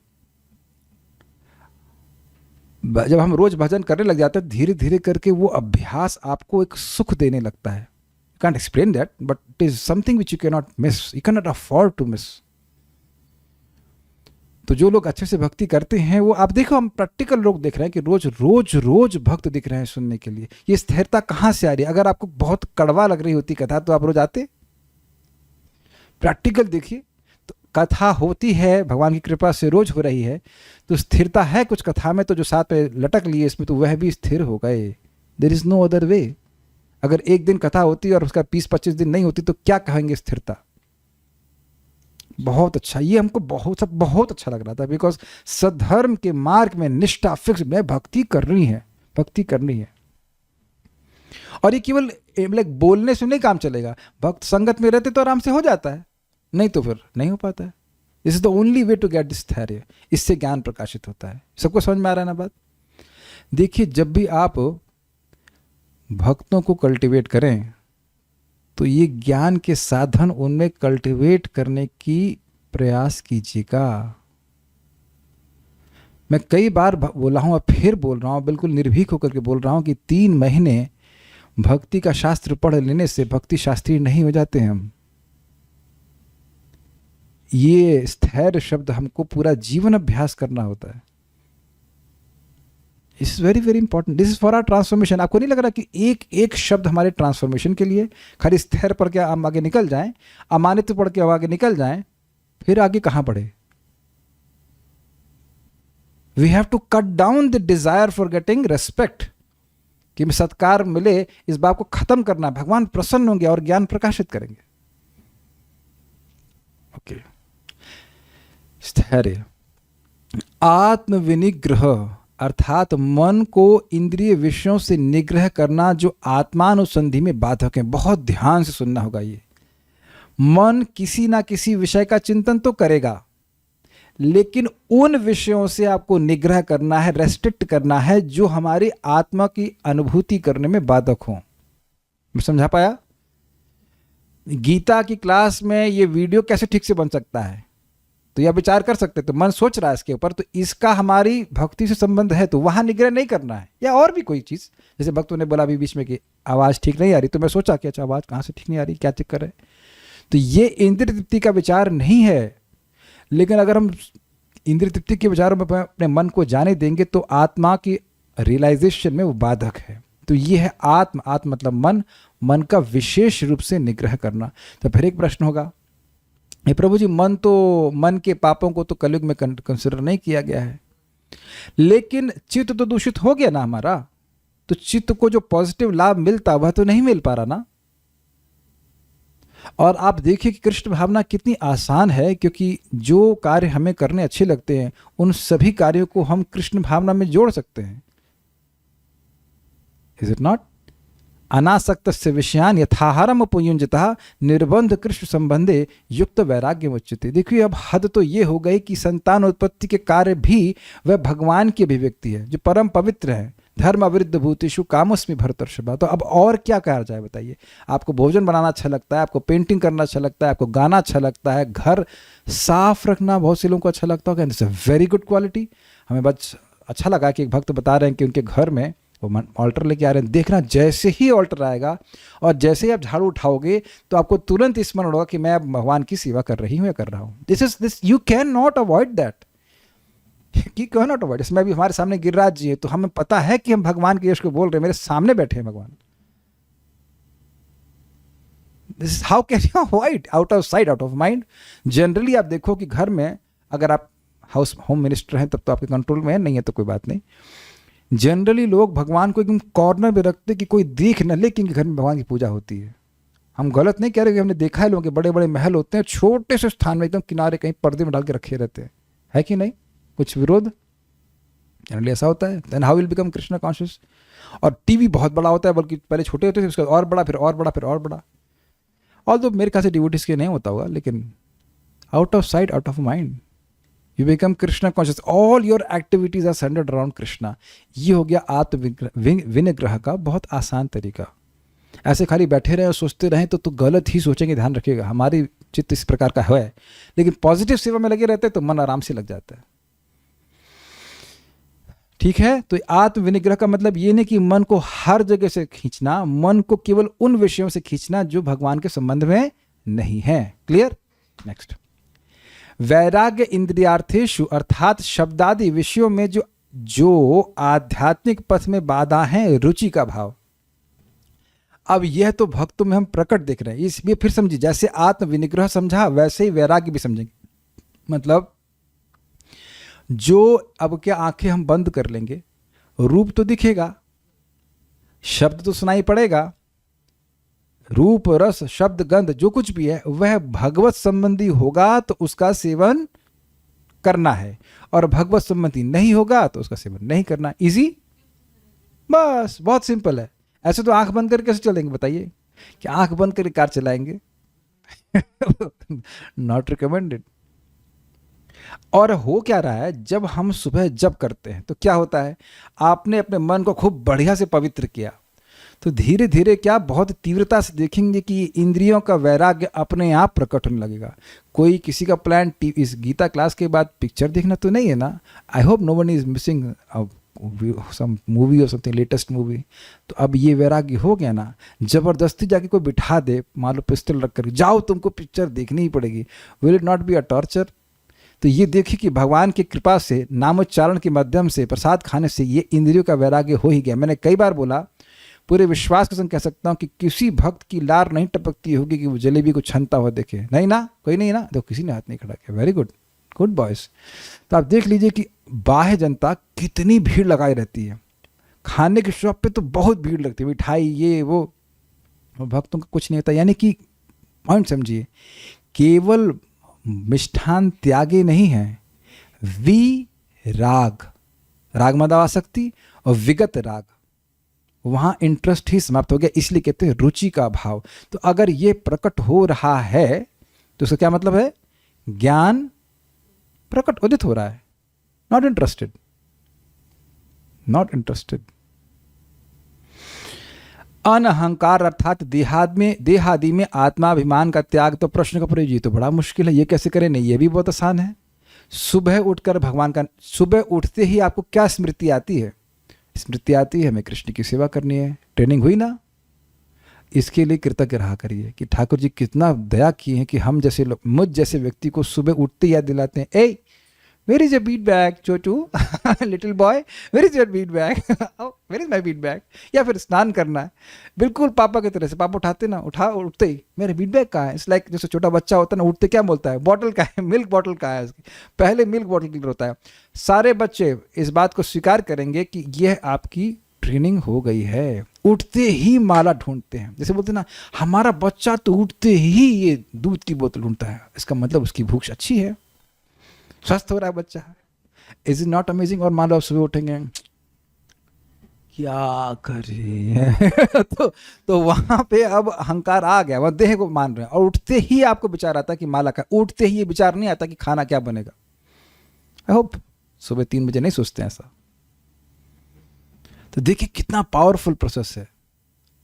जब हम रोज भजन करने लग जाते हैं, धीरे धीरे करके वो अभ्यास आपको एक सुख देने लगता है. You can't explain that, but it is something which you can not miss, you can not afford to miss. तो जो लोग अच्छे से भक्ति करते हैं, वो आप देखो, हम प्रैक्टिकल लोग देख रहे हैं कि रोज रोज रोज भक्त दिख रहे हैं सुनने के लिए. ये स्थिरता कहाँ से आ रही है? अगर आपको बहुत कड़वा लग रही होती कथा तो आप रोज आते? प्रैक्टिकल देखिए, तो कथा होती है, भगवान की कृपा से रोज हो रही है, तो स्थिरता है कुछ कथा में. तो जो साथ में लटक लिए इसमें, तो वह भी स्थिर हो गए. There is no other way. अगर एक दिन कथा होती और उसका 20-25 दिन नहीं होती तो क्या कहेंगे स्थिरता? बहुत अच्छा, ये हमको बहुत अच्छा लग रहा था, बिकॉज सद्धर्म के मार्ग में निष्ठा फिक्स में भक्ति करनी है, भक्ति करनी है. और ये केवल लाइक बोलने से नहीं काम चलेगा. भक्त संगत में रहते तो आराम से हो जाता है, नहीं तो फिर नहीं हो पाता है. This is the only way to get this स्थैर्य. इससे ज्ञान प्रकाशित होता है. सबको समझ में आ रहा है ना बात? देखिए, जब भी आप भक्तों को कल्टीवेट करें तो ये ज्ञान के साधन उनमें कल्टीवेट करने की प्रयास कीजिएगा. मैं कई बार बोला हूं और फिर बोल रहा हूं, बिल्कुल निर्भीक होकर के बोल रहा हूं कि 3 महीने भक्ति का शास्त्र पढ़ लेने से भक्ति शास्त्री नहीं हो जाते हैं हम. ये स्थैर्य शब्द हमको पूरा जीवन अभ्यास करना होता है. It's very very important. This is for our transformation. आपको नहीं लग रहा कि एक एक शब्द हमारे ट्रांसफॉर्मेशन के लिए? खाली स्थिर पढ़ के हम आगे निकल जाएं, अमानित पढ़ के हम आगे निकल जाएं, फिर आगे कहां बढ़े? We have to cut down the desire for getting respect, कि हमें सत्कार मिले, इस बात को खत्म करना. भगवान प्रसन्न होंगे और ज्ञान प्रकाशित करेंगे. ओके. स्थैर्य, आत्मविनिग्रह अर्थात मन को इंद्रिय विषयों से निग्रह करना, जो आत्मानुसंधि में बाधक है. बहुत ध्यान से सुनना होगा. ये मन किसी ना किसी विषय का चिंतन तो करेगा, लेकिन उन विषयों से आपको निग्रह करना है, रेस्ट्रिक्ट करना है, जो हमारी आत्मा की अनुभूति करने में बाधक हो. मैं समझा पाया? गीता की क्लास में ये वीडियो कैसे ठीक से बन सकता है, तो यह विचार कर सकते. तो मन सोच रहा है इसके ऊपर, तो इसका हमारी भक्ति से संबंध है, तो वहां निग्रह नहीं करना है. या और भी कोई चीज, जैसे भक्तों ने बोला अभी बीच में कि आवाज ठीक नहीं आ रही, तो मैं सोचा कि अच्छा आवाज कहां से ठीक नहीं आ रही, क्या चक्कर है? तो ये इंद्रिय तृप्ति का विचार नहीं है. लेकिन अगर हम इंद्रिय तृप्ति के विचारों में अपने मन को जाने देंगे तो आत्मा की रियलाइजेशन में वो बाधक है. तो ये है आत्म मतलब मन का विशेष रूप से निग्रह करना. तो फिर एक प्रश्न होगा, ये प्रभु जी, मन के पापों को तो कलयुग में कंसिडर नहीं किया गया है, लेकिन चित्त तो दूषित हो गया ना हमारा, तो चित्त को जो पॉजिटिव लाभ मिलता वह तो नहीं मिल पा रहा ना. और आप देखिए कि कृष्ण भावना कितनी आसान है, क्योंकि जो कार्य हमें करने अच्छे लगते हैं उन सभी कार्यों को हम कृष्ण भावना में जोड़ सकते हैं. Is it not? अनासक्तस्य विषयान यथाहारम उपयुंजतः निर्बंध कृष्ण संबंधे युक्त वैराग्य मुच्यते. देखिए, अब हद तो ये हो गई कि संतान उत्पत्ति के कार्य भी वह भगवान की अभिव्यक्ति है, जो परम पवित्र है. धर्म अविरुद्ध भूतेषु कामोस्मि भरतर्षभ. तो अब और क्या कहा जाए बताइए? आपको भोजन बनाना अच्छा लगता है, आपको पेंटिंग करना अच्छा लगता है, आपको गाना अच्छा लगता है, घर साफ रखना बहुत से लोगों को अच्छा लगता है. This is a very good quality. हमें बस अच्छा लगा कि एक भक्त बता रहे हैं कि उनके घर में वो ऑल्टर लेके आ रहे हैं. देखना, जैसे ही ऑल्टर आएगा और जैसे ही आप झाड़ू उठाओगे तो आपको तुरंत स्मरण होगा कि मैं अब भगवान की सेवा कर रही हूँ या कर रहा हूँ. This you can not avoid that. कि कैन नॉट अवॉइड. इसमें भी हमारे सामने गिरिराज जी है, तो हमें पता है कि हम भगवान के यश को बोल रहे हैं, मेरे सामने बैठे हैं भगवान. This how can you avoid? Out of sight out of mind. Generally आप देखो कि घर में अगर आप होम मिनिस्टर हैं तब तो आपके कंट्रोल में है, नहीं है तो कोई बात नहीं. जनरली लोग भगवान को एकदम कॉर्नर में रखते कि कोई देख न ले कि इनके घर में भगवान की पूजा होती है. हम गलत नहीं कह रहे कि हमने देखा है लोगों के बड़े बड़े महल होते हैं, छोटे से स्थान में एकदम किनारे कहीं पर्दे में डाल के रखे रहते हैं, है कि नहीं? कुछ विरोध? जनरली ऐसा होता है. Then how will become Krishna conscious? और टीवी बहुत बड़ा होता है, बल्कि पहले छोटे होते थे, उसके और बड़ा, फिर और बड़ा, फिर और बड़ा. और तो मेरे ख्याल से डिवोटीज के नहीं होता होगा, लेकिन out of sight out of mind you become Krishna conscious. All your activities are centred around Krishna. ये हो गया आत्म विनिग्रह का बहुत आसान तरीका. ऐसे खाली बैठे रहे और सोचते रहें तो गलत ही सोचेंगे. ध्यान रखिएगा, हमारी चित्त इस प्रकार का है, लेकिन पॉजिटिव सेवा में लगे रहते तो मन आराम से लग जाता है. ठीक है। तो आत्म विनिग्रह का मतलब ये नहीं कि मन को हर जगह से खींचना, मन को केवल उन विषयों से खींचना जो भगवान के संबंध में नहीं है। क्लियर। नेक्स्ट, वैराग्य इंद्रियार्थेषु अर्थात शब्दादि विषयों में जो आध्यात्मिक पथ में बाधा है, रुचि का भाव। अब यह तो भक्तों में हम प्रकट देख रहे हैं, इसलिए फिर समझिए, जैसे आत्म विनिग्रह समझा वैसे ही वैराग्य भी समझेंगे। मतलब जो अब क्या आंखें हम बंद कर लेंगे, रूप तो दिखेगा, शब्द तो सुनाई पड़ेगा, रूप रस शब्द गंध जो कुछ भी है वह भगवत संबंधी होगा तो उसका सेवन करना है, और भगवत संबंधी नहीं होगा तो उसका सेवन नहीं करना। इजी, बस बहुत सिंपल है। ऐसे तो आंख बंद करके कैसे चलेंगे बताइए? कि आंख बंद करके कार चलाएंगे? Not recommended. और हो क्या रहा है, जब हम सुबह जप करते हैं तो क्या होता है, आपने अपने मन को खूब बढ़िया से पवित्र किया, तो धीरे धीरे क्या बहुत तीव्रता से देखेंगे कि इंद्रियों का वैराग्य अपने आप प्रकट होने लगेगा। कोई किसी का प्लान इस गीता क्लास के बाद पिक्चर देखना तो नहीं है ना? I hope no one is missing some movie और समथिंग, लेटेस्ट मूवी। तो अब ये वैराग्य हो गया ना, जबरदस्ती जाके कोई बिठा दे, मान लो पिस्टल रख कर, जाओ तुमको पिक्चर देखनी ही पड़ेगी, will it not be a torture? तो ये देखिए कि भगवान की कृपा से, नामोच्चारण के माध्यम से, प्रसाद खाने से ये इंद्रियों का वैराग्य हो ही गया। मैंने कई बार बोला, पूरे विश्वास के संग कह सकता हूँ कि किसी भक्त की लार नहीं टपकती होगी कि वो जलेबी को छनता हुआ देखे। नहीं ना, कोई नहीं ना, देखो किसी ने हाथ नहीं खड़ा किया। Very good, good boys. तो आप देख लीजिए कि बाह्य जनता कितनी भीड़ लगाई रहती है, खाने की शॉप पे तो बहुत भीड़ लगती है, मिठाई ये वो, भक्तों का कुछ नहीं होता। यानी कि पॉइंट समझिए, केवल मिष्ठान त्यागे नहीं है, राग, राग मतलब आसक्ति, और विगत राग, वहाँ इंटरेस्ट ही समाप्त हो गया। इसलिए कहते हैं रुचि का भाव। तो अगर ये प्रकट हो रहा है तो उसका क्या मतलब है? ज्ञान प्रकट उदित हो रहा है। Not interested, not interested. अनहंकार अर्थात देहादि में आत्माभिमान का त्याग। तो प्रश्न का प्रयोग, ये तो बड़ा मुश्किल है, ये कैसे करें? नहीं, ये भी बहुत आसान है। सुबह उठकर भगवान का, सुबह उठते ही आपको क्या स्मृति आती है? स्मृति आती है हमें कृष्ण की सेवा करनी है। ट्रेनिंग हुई ना? इसके लिए कृतज्ञ रहा करिए कि ठाकुर जी कितना दया किए हैं कि हम जैसे लोग, मुझ जैसे व्यक्ति को सुबह उठते याद दिलाते हैं, a where is your beat bag छोटू, little boy, where is your beat bag, where is my beat bag. या फिर स्नान करना है, बिल्कुल पापा की तरह से, पापा उठाते ना, उठते ही मेरे बीट बैग कहाँ है? इट्स लाइक जैसे छोटा बच्चा होता है ना, उठते क्या बोलता है? बॉटल का है, मिल्क बॉटल का है, पहले मिल्क बॉटल क्लियर होता है। सारे बच्चे इस बात को स्वीकार करेंगे कि यह आपकी ट्रेनिंग हो गई है। उठते ही माला ढूंढते हैं, जैसे बोलते हैं ना, हमारा बच्चा तो उठते ही ये दूध की बोतल ढूंढता है, इसका मतलब उसकी भूख अच्छी है, स्वस्थ हो रहा है बच्चा। Is it not amazing? और मान लो आप सुबह उठेंगे, क्या करें? तो वहां पे अब अहंकार आ गया, वह देह को मान रहे हैं, और उठते ही आपको विचार आता कि माला का, उठते ही ये विचार नहीं आता कि खाना क्या बनेगा। आई होप सुबह 3 बजे नहीं सोचते हैं ऐसा। तो देखिए कितना पावरफुल प्रोसेस है,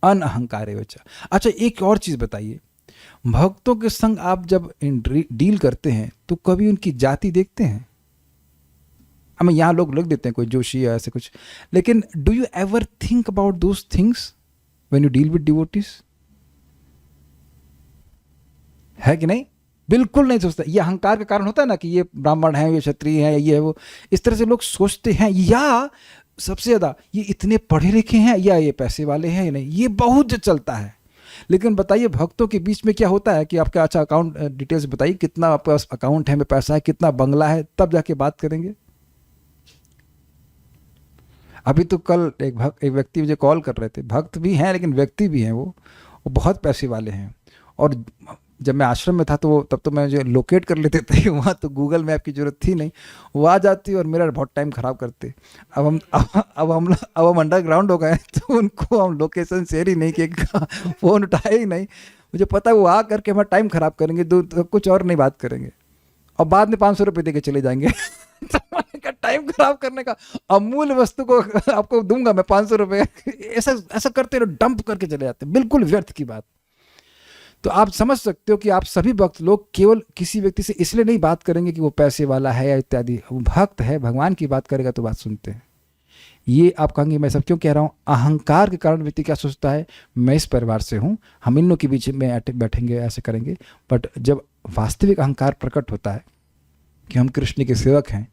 अनअहंकार बच्चा। अच्छा, एक और चीज बताइए, भक्तों के संग आप जब डील करते हैं तो कभी उनकी जाति देखते हैं? हमें यहाँ लोग लिख देते हैं कोई जोशी या ऐसे कुछ, लेकिन do you ever think about those things when you deal with devotees? है कि नहीं? बिल्कुल नहीं सोचते। ये अहंकार का कारण होता है ना कि ये ब्राह्मण है, ये क्षत्रिय है, ये है वो, इस तरह से लोग सोचते हैं। या सबसे ज्यादा ये इतने पढ़े लिखे हैं, या ये पैसे वाले हैं, या नहीं, ये बहुत चलता है। लेकिन बताइए भक्तों के बीच में क्या होता है कि आपका अच्छा अकाउंट डिटेल्स बताइए, कितना आपके पास अकाउंट है में पैसा है, कितना बंगला है, तब जाके बात करेंगे। अभी तो कल एक व्यक्ति मुझे कॉल कर रहे थे, भक्त भी हैं लेकिन व्यक्ति भी हैं, वो बहुत पैसे वाले हैं। और जब मैं आश्रम में था तो तब तो मैं जो लोकेट कर लेते थे वहाँ, तो गूगल मैप की जरूरत थी नहीं, वो आ जाती और मेरा बहुत टाइम खराब करते। अब हम अंडरग्राउंड हो गए तो उनको हम लोकेशन शेयर ही नहीं किए, फ़ोन उठाए ही नहीं। मुझे पता है वो आ करके हमारा टाइम खराब करेंगे, तो कुछ और नहीं बात करेंगे, और बाद में 500 रुपये दे के चले जाएंगे। टाइम खराब करने का अमूल्य वस्तु को आपको दूंगा मैं 500 रुपये, ऐसा करते रहो, डंप करके चले जाते, बिल्कुल व्यर्थ की बात। तो आप समझ सकते हो कि आप सभी भक्त लोग केवल किसी व्यक्ति से इसलिए नहीं बात करेंगे कि वो पैसे वाला है या इत्यादि, वो भक्त है, भगवान की बात करेगा तो बात सुनते हैं। ये आप कहेंगे मैं सब क्यों कह रहा हूँ? अहंकार के कारण व्यक्ति क्या सोचता है, मैं इस परिवार से हूँ, हम इन लोगों के बीच में बैठेंगे, ऐसे करेंगे। बट जब वास्तविक अहंकार प्रकट होता है कि हम कृष्ण के सेवक हैं,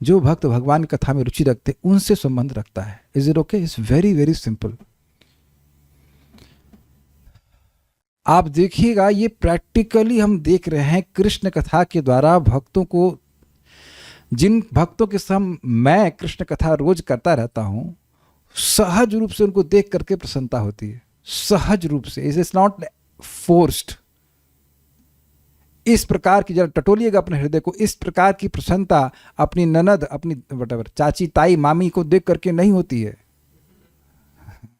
जो भक्त भगवान की कथा में रुचि रखते उनसे संबंध रखता है। Is it okay? It's very very simple. आप देखिएगा, ये प्रैक्टिकली हम देख रहे हैं कृष्ण कथा के द्वारा भक्तों को, जिन भक्तों के साथ मैं कृष्ण कथा रोज करता रहता हूं, सहज रूप से उनको देख करके प्रसन्नता होती है, सहज रूप से। Is not forced. इस प्रकार की, जरा टटोलिएगा अपने हृदय को, इस प्रकार की प्रसन्नता अपनी ननद, अपनी वटेवर चाची, ताई, मामी को देख करके नहीं होती है।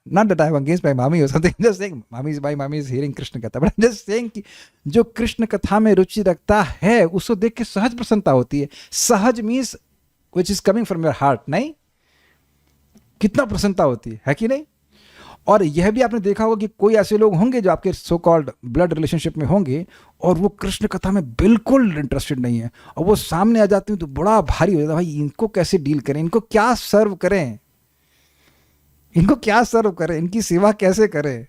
Not that I am against my mommy or something, just saying my mommy is hearing Krishna कथा, but I'm just saying कि जो कृष्ण कथा में रुचि रखता है उसको देख के सहज प्रसन्नता होती है। सहज means which is coming from your heart, नहीं? कितना प्रसन्नता होती है कि नहीं? और यह भी आपने देखा होगा कि कोई ऐसे लोग होंगे जो आपके सो कॉल्ड ब्लड रिलेशनशिप में होंगे और वो कृष्ण कथा में बिल्कुल इंटरेस्टेड नहीं है, और वो सामने आ जाते हैं तो बड़ा भारी हो जाता है, भाई इनको कैसे डील करें, इनको क्या सर्व करें, इनको क्या सर्व करें, इनकी सेवा कैसे करें।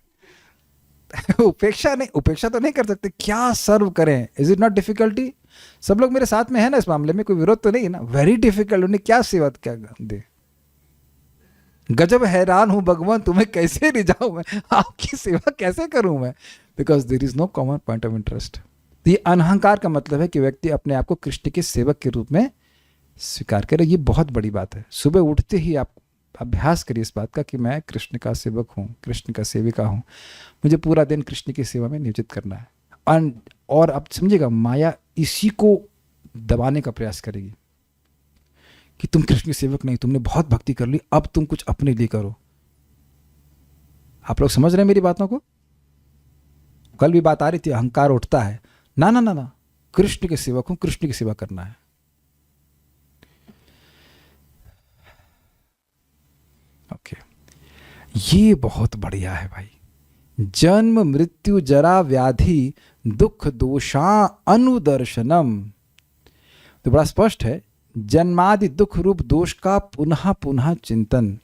उपेक्षा नहीं, उपेक्षा तो नहीं कर सकते, क्या सर्व करें। Is it not difficulty? सब लोग मेरे साथ में है ना इस मामले में, कोई विरोध तो नहीं है ना? Very difficult. उन्हें क्या सेवा क्या दे, गजब हैरान हूं भगवान, तुम्हें कैसे रिझाऊं मैं, आपकी सेवा कैसे करूं मैं, because there is no common point of interest. ये अनहंकार का मतलब है कि व्यक्ति अपने आप को कृष्ण के सेवक के रूप में स्वीकार करे। ये बहुत बड़ी बात है। सुबह उठते ही आप अभ्यास करिए इस बात का कि मैं कृष्ण का सेवक हूँ, कृष्ण का सेविका हूँ, मुझे पूरा दिन कृष्ण की सेवा में नियोजित करना है। और अब समझिएगा, माया इसी को दबाने का प्रयास करेगी कि तुम कृष्ण के सेवक नहीं, तुमने बहुत भक्ति कर ली, अब तुम कुछ अपने लिए करो। आप लोग समझ रहे हैं मेरी बातों को? कल भी बात आ रही थी, अहंकार उठता है, ना ना ना ना, कृष्ण के सेवक हूं, कृष्ण की सेवा करना है। ओके, ये बहुत बढ़िया है भाई। जन्म मृत्यु जरा व्याधि दुख दोषा अनुदर्शनम, तो बड़ा स्पष्ट है, जन्मादि दुख रूप दोष का पुनः पुनः चिंतन।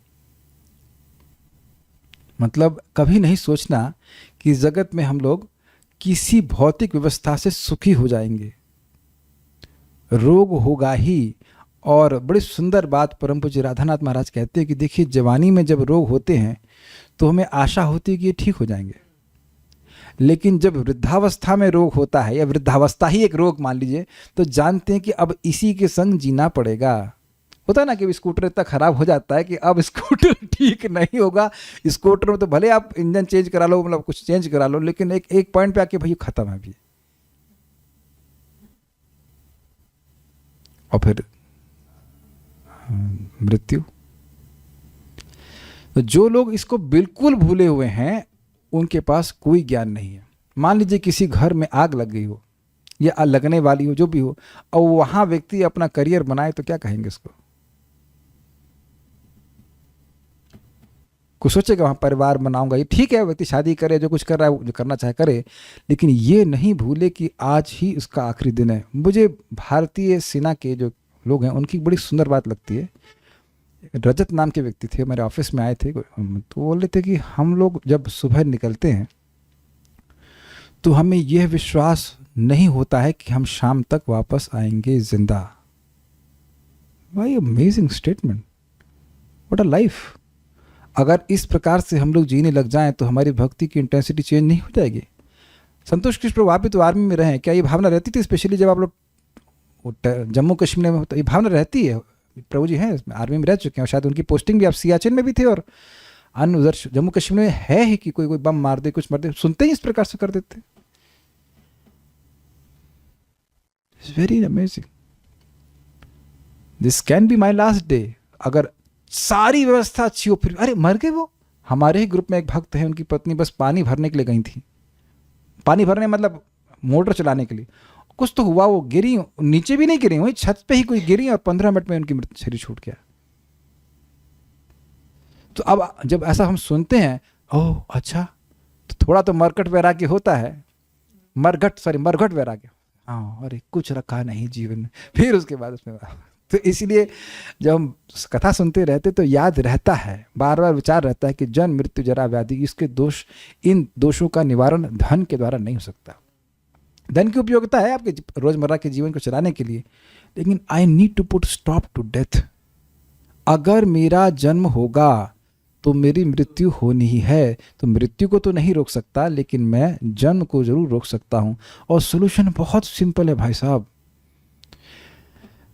मतलब कभी नहीं सोचना कि जगत में हम लोग किसी भौतिक व्यवस्था से सुखी हो जाएंगे, रोग होगा ही। और बड़ी सुंदर बात परम पूज्य राधानाथ महाराज कहते हैं कि देखिए, जवानी में जब रोग होते हैं तो हमें आशा होती है कि ये ठीक हो जाएंगे, लेकिन जब वृद्धावस्था में रोग होता है, या वृद्धावस्था ही एक रोग मान लीजिए, तो जानते हैं कि अब इसी के संग जीना पड़ेगा। होता है ना कि स्कूटर इतना खराब हो जाता है कि अब स्कूटर ठीक नहीं होगा, स्कूटर में तो भले आप इंजन चेंज करा लो, मतलब कुछ चेंज करा लो, लेकिन एक पॉइंट पे आके भाई खत्म है अभी। और फिर मृत्यु। तो जो लोग इसको बिल्कुल भूले हुए हैं उनके पास कोई ज्ञान नहीं है। मान लीजिए किसी घर में आग लग गई हो या लगने वाली हो, जो भी हो, और वहां व्यक्ति अपना करियर बनाए, तो क्या कहेंगे इसको? कुछ सोचेगा वहां परिवार बनाऊंगा, ये ठीक है, व्यक्ति शादी करे, जो कुछ कर रहा है, जो करना चाहे करे, लेकिन ये नहीं भूले कि आज ही उसका आखिरी दिन है। मुझे भारतीय सेना के जो लोग हैं उनकी बड़ी सुंदर बात लगती है। रजत नाम के व्यक्ति थे, मेरे ऑफिस में आए थे, तो बोल रहे थे कि हम लोग जब सुबह निकलते हैं तो हमें यह विश्वास नहीं होता है कि हम शाम तक वापस आएंगे जिंदा। भाई amazing statement, what a life. अगर इस प्रकार से हम लोग जीने लग जाएं तो हमारी भक्ति की इंटेंसिटी चेंज नहीं हो जाएगी। संतोष कृष्ण प्रभु, आप भी तो आर्मी में रहे, क्या ये भावना रहती थी, स्पेशली जब आप लोग जम्मू कश्मीर में, तो ये भावना रहती है? प्रभु जी हैं आर्मी में रह चुके हैं, शायद उनकी पोस्टिंग भी आप सियाचिन में भी थे, और अन्य उधर जम्मू कश्मीर में है ही कि कोई बम मार दे, कुछ मार दे, सुनते ही इस प्रकार से कर देते। It's very amazing. This can be my last day. अगर सारी व्यवस्था अच्छी हो, फिर अरे मर गए वो। हमारे ही ग्रुप में एक भक्त है, उनकी पत्नी बस पानी भरने के लिए गई थी, पानी भरने मतलब मोटर चलाने के लिए, कुछ तो हुआ, वो गिरी, नीचे भी नहीं गिरी, वही छत पे ही कोई गिरी, और 15 मिनट में उनकी शरीर छूट गया। तो अब जब ऐसा हम सुनते हैं, ओह अच्छा, तो थोड़ा तो मरकट वैराग्य होता है, मरघट वैराग्य, हाँ, अरे कुछ रखा नहीं जीवन में। फिर उसके बाद उसमें तो इसलिए जब हम कथा सुनते रहते तो याद रहता है, बार बार विचार रहता है कि जन्म मृत्यु जरा व्याधि, इसके दोष, इन दोषों का निवारण धन के द्वारा नहीं हो सकता। धन की उपयोगिता है आपके रोजमर्रा के जीवन को चलाने के लिए, लेकिन I need to put stop to death. अगर मेरा जन्म होगा तो मेरी मृत्यु होनी ही है। तो मृत्यु को तो नहीं रोक सकता, लेकिन मैं जन्म को जरूर रोक सकता हूं। और सोल्यूशन बहुत सिंपल है भाई साहब।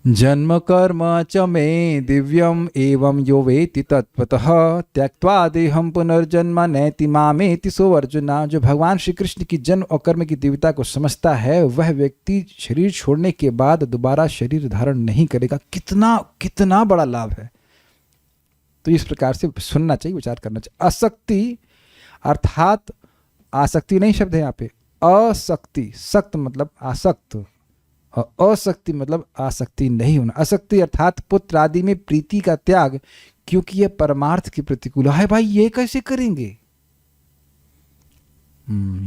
जन्म कर्म च मे दिव्यम एवं यो वेति तत्वतः त्यक्त्वा देहम पुनर्जन्म नैति मामेति सो अर्जुना। जो भगवान श्री कृष्ण की जन्म और कर्म की दिव्यता को समझता है, वह व्यक्ति शरीर छोड़ने के बाद दोबारा शरीर धारण नहीं करेगा। कितना कितना बड़ा लाभ है। तो इस प्रकार से सुनना चाहिए, विचार करना चाहिए। आसक्ति अर्थात, आसक्ति नहीं शब्द है यहाँ पे, असक्ति, सक्त मतलब आसक्त, और असक्ति मतलब आसक्ति नहीं होना। आसक्ति अर्थात पुत्र आदि में प्रीति का त्याग, क्योंकि यह परमार्थ की प्रतिकूल है। भाई ये कैसे करेंगे?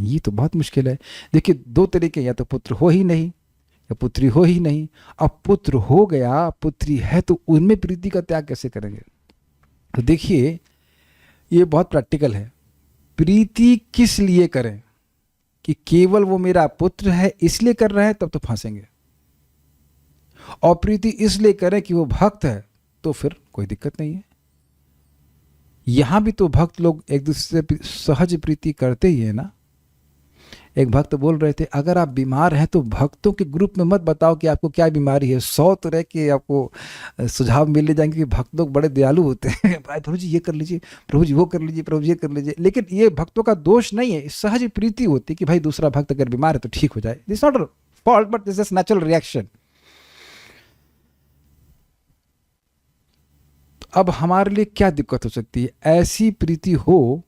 ये तो बहुत मुश्किल है। देखिए दो तरीके, या तो पुत्र हो ही नहीं या पुत्री हो ही नहीं। अब पुत्र हो गया, पुत्री है, तो उनमें प्रीति का त्याग कैसे करेंगे? तो देखिए ये बहुत प्रैक्टिकल है। प्रीति किस लिए करें? कि केवल वो मेरा पुत्र है इसलिए कर रहे हैं, तब तो फांसेंगे। और प्रीति इसलिए करें कि वो भक्त है, तो फिर कोई दिक्कत नहीं है। यहां भी तो भक्त लोग एक दूसरे से सहज प्रीति करते ही है ना। एक भक्त बोल रहे थे, अगर आप बीमार हैं तो भक्तों के ग्रुप में मत बताओ कि आपको क्या बीमारी है। 100 तरह के आपको सुझाव मिल जाएंगे कि भक्त लोग बड़े दयालु होते हैं। भाई प्रभु जी ये कर लीजिए, प्रभु जी वो कर लीजिए, प्रभु जी ये कर लीजिए। लेकिन ये भक्तों का दोष नहीं है, सहज प्रीति होती है कि भाई दूसरा भक्त अगर बीमार है तो ठीक हो जाए। This not fault but this is natural reaction. अब हमारे लिए क्या दिक्कत हो सकती है? ऐसी प्रीति हो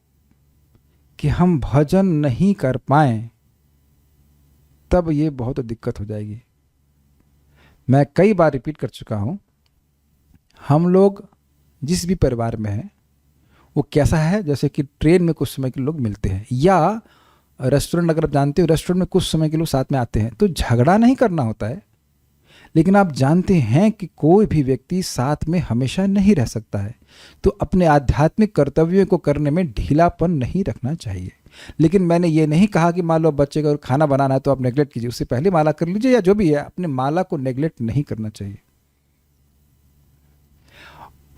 कि हम भजन नहीं कर पाएं, तब ये बहुत दिक्कत हो जाएगी। मैं कई बार रिपीट कर चुका हूं, हम लोग जिस भी परिवार में हैं वो कैसा है, जैसे कि ट्रेन में कुछ समय के लोग मिलते हैं, या रेस्टोरेंट, अगर आप जानते हो रेस्टोरेंट में कुछ समय के लोग साथ में आते हैं, तो झगड़ा नहीं करना होता है। लेकिन आप जानते हैं कि कोई भी व्यक्ति साथ में हमेशा नहीं रह सकता है, तो अपने आध्यात्मिक कर्तव्यों को करने में ढीलापन नहीं रखना चाहिए। लेकिन मैंने ये नहीं कहा कि मान लो बच्चे को खाना बनाना है तो आप नेगलेक्ट कीजिए, उससे पहले माला कर लीजिए, या जो भी है, अपने माला को नेगलेक्ट नहीं करना चाहिए।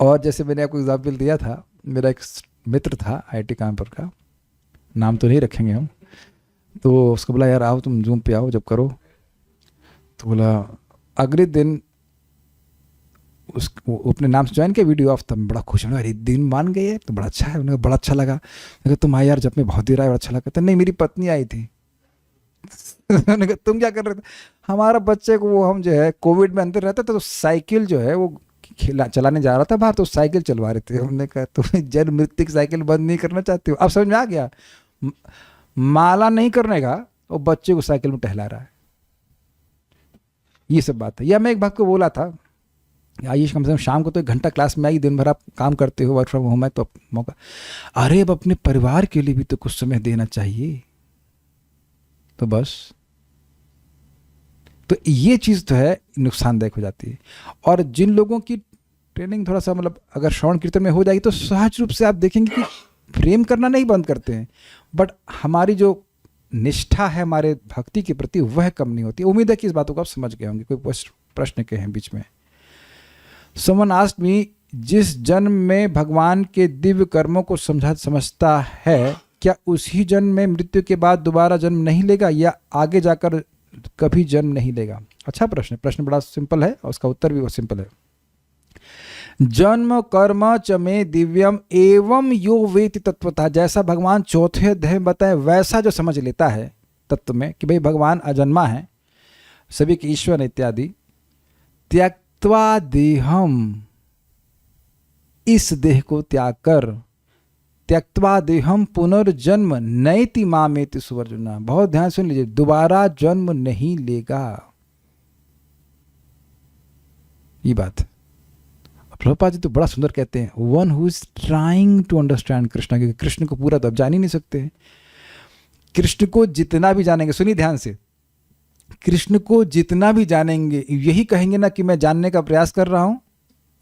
और जैसे मैंने आपको एग्जाम्पल दिया था, मेरा एक मित्र था IIT कानपुर का, नाम तो नहीं रखेंगे हम, तो उसको बोला यार आओ तुम जूम पे आओ जब करो, तो बोला अगले दिन वो अपने नाम से ज्वाइन किया, वीडियो ऑफ था। मैं बड़ा खुश हूँ, अरे दिन मान गए तो बड़ा अच्छा है। उन्हें बड़ा अच्छा लगा। मैं कहा तुम आए यार, जब मैं बहुत देर आया, बड़ा अच्छा लगा। तो नहीं मेरी पत्नी आई थी। मैंने कहा तुम क्या कर रहे थे? हमारा बच्चे को वो, हम जो है कोविड में अंदर रहता था, तो साइकिल जो है वो चलाने जा रहा था बाहर, तो साइकिल चलवा रहे थे। हमने कहा तुम जन्म मृत्यु की साइकिल बंद नहीं करना चाहते हो? अब समझ में आ गया, माला नहीं करने का और बच्चे को साइकिल में टहला रहा है। ये सब बात है। या मैं एक बात को बोला था, आइए कम से कम शाम को तो 1 घंटा क्लास में आई, दिन भर आप काम करते हो, वर्क फ्रॉम होम है, तो मौका, अरे अब अपने परिवार के लिए भी तो कुछ समय देना चाहिए। तो बस, तो ये चीज़ तो है नुकसानदायक हो जाती है। और जिन लोगों की ट्रेनिंग थोड़ा सा मतलब अगर श्रवण कीर्तन में हो जाएगी, तो सहज रूप से आप देखेंगे कि प्रेम करना नहीं बंद करते हैं, बट हमारी जो निष्ठा है हमारे भक्ति के प्रति, वह कम नहीं होती। उम्मीद है कि इस बातों को आप समझ गए होंगे। कोई प्रश्न के हैं बीच में? Someone asked me, जिस जन्म में भगवान के दिव्य कर्मों को समझता है, क्या उसी जन्म में मृत्यु के बाद दोबारा जन्म नहीं लेगा, या आगे जाकर कभी जन्म नहीं लेगा? अच्छा प्रश्न, प्रश्न बड़ा सिंपल है और उसका उत्तर भी बहुत सिंपल है। जन्म कर्म च मे दिव्यम एवं यो वेति तत्वतः, जैसा भगवान 4थे अध्याय में बताए वैसा जो समझ लेता है तत्व में कि भाई भगवान अजन्मा है, सभी के ईश्वर इत्यादि, त्यक्त्वा देहम, इस देह को त्याग कर, त्यक्त्वा देहम पुनर्जन्म नैति मामेति सुवर्जुना, बहुत ध्यान सुन लीजिए, दोबारा जन्म नहीं लेगा। ये बात प्रभुपाद जी तो बड़ा सुंदर कहते हैं, one who is trying to understand Krishna, क्योंकि कृष्ण को पूरा तो अब जान ही नहीं सकते हैं। कृष्ण को जितना भी जानेंगे, सुनिए ध्यान से, कृष्ण को जितना भी जानेंगे यही कहेंगे ना कि मैं जानने का प्रयास कर रहा हूं।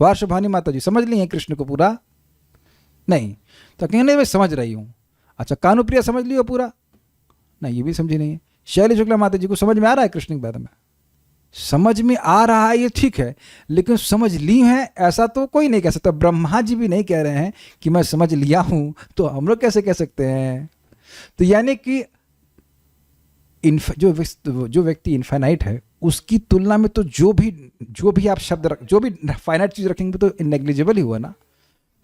वार्षभानी माता जी समझ ली हैं कृष्ण को पूरा? नहीं। तो कहेंगे नहीं मैं समझ रही हूं। अच्छा, कानुप्रिया समझ लियो पूरा? नहीं, ये भी समझी नहीं है। शैली शुक्ला माता जी को समझ में आ रहा है कृष्ण के बारे में? समझ में आ रहा है, ये ठीक है, लेकिन समझ ली है ऐसा तो कोई नहीं कह सकता। ब्रह्मा जी भी नहीं कह रहे हैं कि मैं समझ लिया हूं, तो हम लोग कैसे कह सकते हैं? तो यानी कि जो व्यक्ति इनफाइनाइट है उसकी तुलना में तो जो भी आप शब्द जो भी फाइनाइट चीज रखेंगे तो नेग्लिजिबल ही हुआ ना।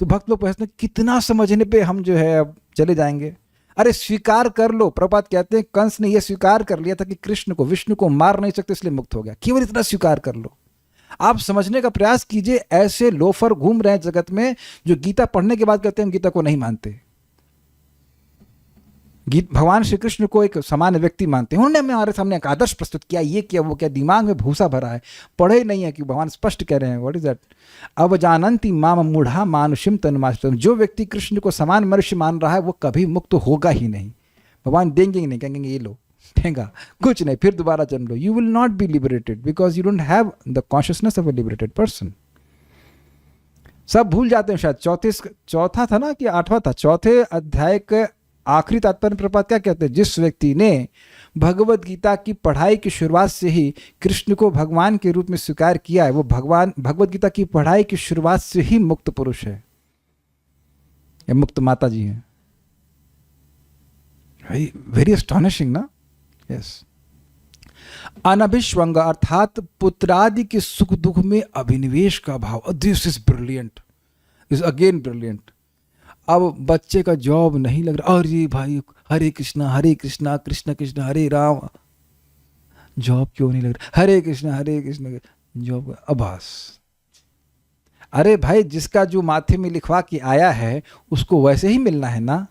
तो भक्त लोग पूछते हैं कितना समझने पे हम जो है अब चले जाएंगे। अरे स्वीकार कर लो। प्रभुपाद कहते हैं कंस ने यह स्वीकार कर लिया था कि कृष्ण को विष्णु को मार नहीं सकते इसलिए मुक्त हो गया। केवल इतना स्वीकार कर लो। आप समझने का प्रयास कीजिए। ऐसे लोफर घूम रहे हैं जगत में जो गीता पढ़ने के बाद कहते हैं हम गीता को नहीं मानते। भगवान श्री कृष्ण को एक सामान्य व्यक्ति मानते हैं। उन्होंने हमारे सामने एक आदर्श प्रस्तुत किया, ये किया वो क्या, दिमाग में भूसा भरा है, पढ़े ही नहीं है कि भगवान स्पष्ट कह रहे हैं व्हाट इज दैट, अवजानंती माम मूढ़ा मानुषिम तन्माश्रम। जो व्यक्ति कृष्ण को समान मनुष्य मान रहा है वो कभी मुक्त होगा ही नहीं। भगवान देंगे ही नहीं, कहेंगे ये लो ठेंगा कुछ नहीं, फिर दोबारा जन्म लो। You will not be liberated because you don't have the consciousness of a liberated person. सब भूल जाते हैं। शायद चौथा था ना कि 8वां था, चौथे अध्याय के आखिरी तात्पर्य प्रपात क्या कहते हैं? जिस व्यक्ति ने भगवत गीता की पढ़ाई की शुरुआत से ही कृष्ण को भगवान के रूप में स्वीकार किया है, वो भगवत गीता की पढ़ाई की शुरुआत से ही मुक्त पुरुष है या मुक्त माता जी हैं। वेरी एस्टॉनिशिंग ना। यस। अनभिष्वंग अर्थात पुत्रादि के सुख दुख में अभिनिवेश का भाव। This is brilliant, is again brilliant. अब बच्चे का जॉब नहीं लग रहा, अरे भाई हरे कृष्णा कृष्ण कृष्ण हरे राम, जॉब क्यों नहीं लग रहा, हरे कृष्ण जॉब अभास। अरे भाई जिसका जो माथे में लिखवा के आया है उसको वैसे ही मिलना है ना।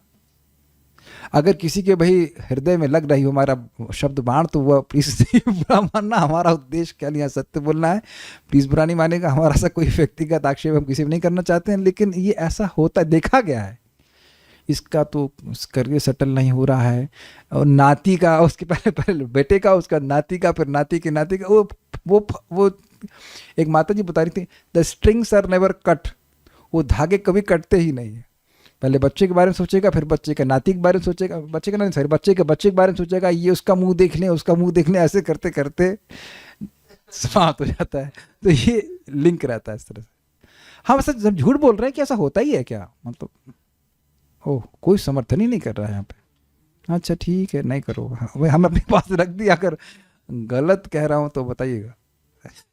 अगर किसी के भाई हृदय में लग रही हो हमारा शब्द बाण तो वह प्लीज बुरा मानना, हमारा उद्देश्य क्या लिया सत्य बोलना है, प्लीज बुरा नहीं मानेगा। हमारा सा कोई व्यक्तिगत आक्षेप हम किसी भी नहीं करना चाहते हैं, लेकिन ये ऐसा होता देखा गया है। इसका तो करियर सेटल नहीं हो रहा है, और नाती का उसके पहले बेटे का, उसका नाती का, फिर नाती के नाती का, वो एक माता जी बता रही थी the strings are never cut, वो धागे कभी कटते ही नहीं है। पहले बच्चे के बारे में सोचेगा, फिर बच्चे के नाती के बारे में सोचेगा, बच्चे के बारे में सोचेगा, ये उसका मुंह देख ले उसका मुंह देख ले, ऐसे करते करते समाप्त हो जाता है। तो ये लिंक रहता है इस तरह से। हम सच जब झूठ बोल रहे हैं कि ऐसा होता ही है क्या? मतलब ओह कोई समर्थन ही नहीं कर रहा है यहाँ पे। अच्छा ठीक है नहीं करो, भाई हम अपने पास रख दिया। अगर गलत कह रहा हूँ तो बताइएगा।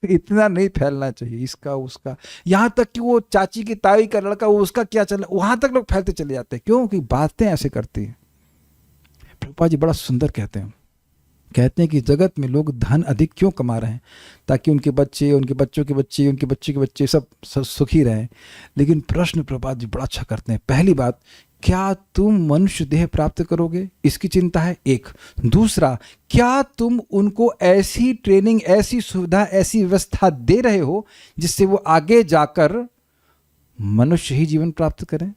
इतना नहीं फैलना चाहिए इसका उसका, यहाँ तक कि वो चाची की ताई का लड़का वो उसका क्या चल रहा, वहां तक लोग फैलते चले जाते हैं। क्यों? कि बातें ऐसे करती हैं। प्रभुपाद जी बड़ा सुंदर कहते हैं कि जगत में लोग धन अधिक क्यों कमा रहे हैं? ताकि उनके बच्चे, उनके बच्चों के बच्चे, उनके बच्चे के बच्चे सब सुखी रहें। लेकिन प्रश्न प्रभुपाद जी बड़ा अच्छा करते हैं। पहली बात, क्या तुम मनुष्य देह प्राप्त करोगे इसकी चिंता है एक। दूसरा, क्या तुम उनको ऐसी ट्रेनिंग, ऐसी सुविधा, ऐसी व्यवस्था दे रहे हो जिससे वो आगे जाकर मनुष्य ही जीवन प्राप्त करें?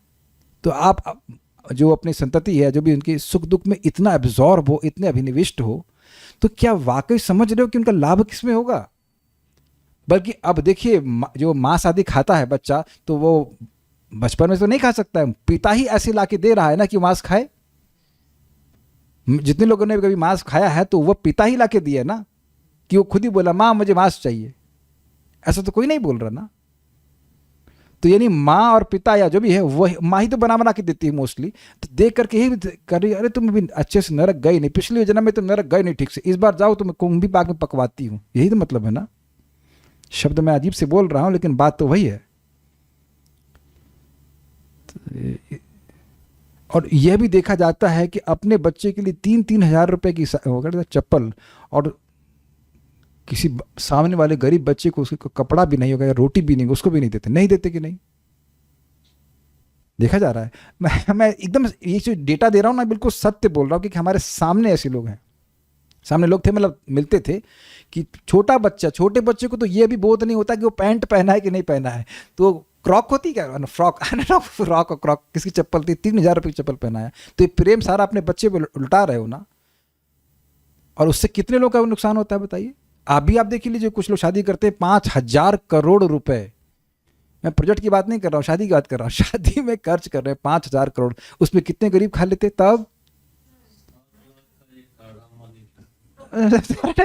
तो आप जो अपनी संतति है, जो भी उनके सुख दुख में इतना एब्जॉर्ब हो, इतने अभिनिविष्ट हो, तो क्या वाकई समझ रहे हो कि उनका लाभ किसमें होगा? बल्कि अब देखिए, जो मांस आदि खाता है बच्चा, तो वो बचपन में तो नहीं खा सकता है, पिता ही ऐसे लाके दे रहा है ना कि मांस खाए। जितने लोगों ने कभी मांस खाया है तो वह पिता ही लाके दिया ना, कि वो खुद ही बोला मां मुझे मांस चाहिए। ऐसा तो कोई नहीं बोल रहा ना। तो यानी माँ और पिता या जो भी है वही, माँ ही तो बना के देती है मोस्टली। तो देख करके ही कर रही, अरे तुम भी अच्छे से नरक गए नहीं, पिछले जन्म में तुम नरक गए नहीं ठीक से, इस बार जाओ तुम्हें कुंभी बाग में पकवाती हूँ। यही तो मतलब है ना। शब्द मैं अजीब से बोल रहा हूँ लेकिन बात तो वही है। और यह भी देखा जाता है कि अपने बच्चे के लिए 3-3 हजार रुपए की चप्पल, और किसी सामने वाले गरीब बच्चे को उसको कपड़ा भी नहीं होगा या रोटी भी नहीं, उसको भी नहीं देते कि नहीं? देखा जा रहा है। मैं एकदम ये जो डेटा दे रहा हूं ना, बिल्कुल सत्य बोल रहा हूं कि हमारे सामने ऐसे लोग हैं। सामने लोग थे, मतलब मिलते थे, कि छोटे बच्चे को तो ये भी बोध नहीं होता कि वो पैंट पहना है कि नहीं पहना है। तो क्रॉक होती क्या, फ्रॉक और क्रॉक, किसकी चप्पल थी, 3 हजार रुपये की चप्पल पहना है। तो ये प्रेम सारा अपने बच्चे पे उल्टा रहे हो ना। और उससे कितने लोगों का नुकसान होता है बताइए। आप देख लीजिए, कुछ लोग शादी करते हैं 5,000 करोड़ रुपए, मैं प्रोजेक्ट की बात नहीं कर रहा हूँ, शादी की बात कर रहा हूँ, शादी में खर्च कर रहे हैं 5,000 करोड़, उसमें कितने गरीब खा लेते तब।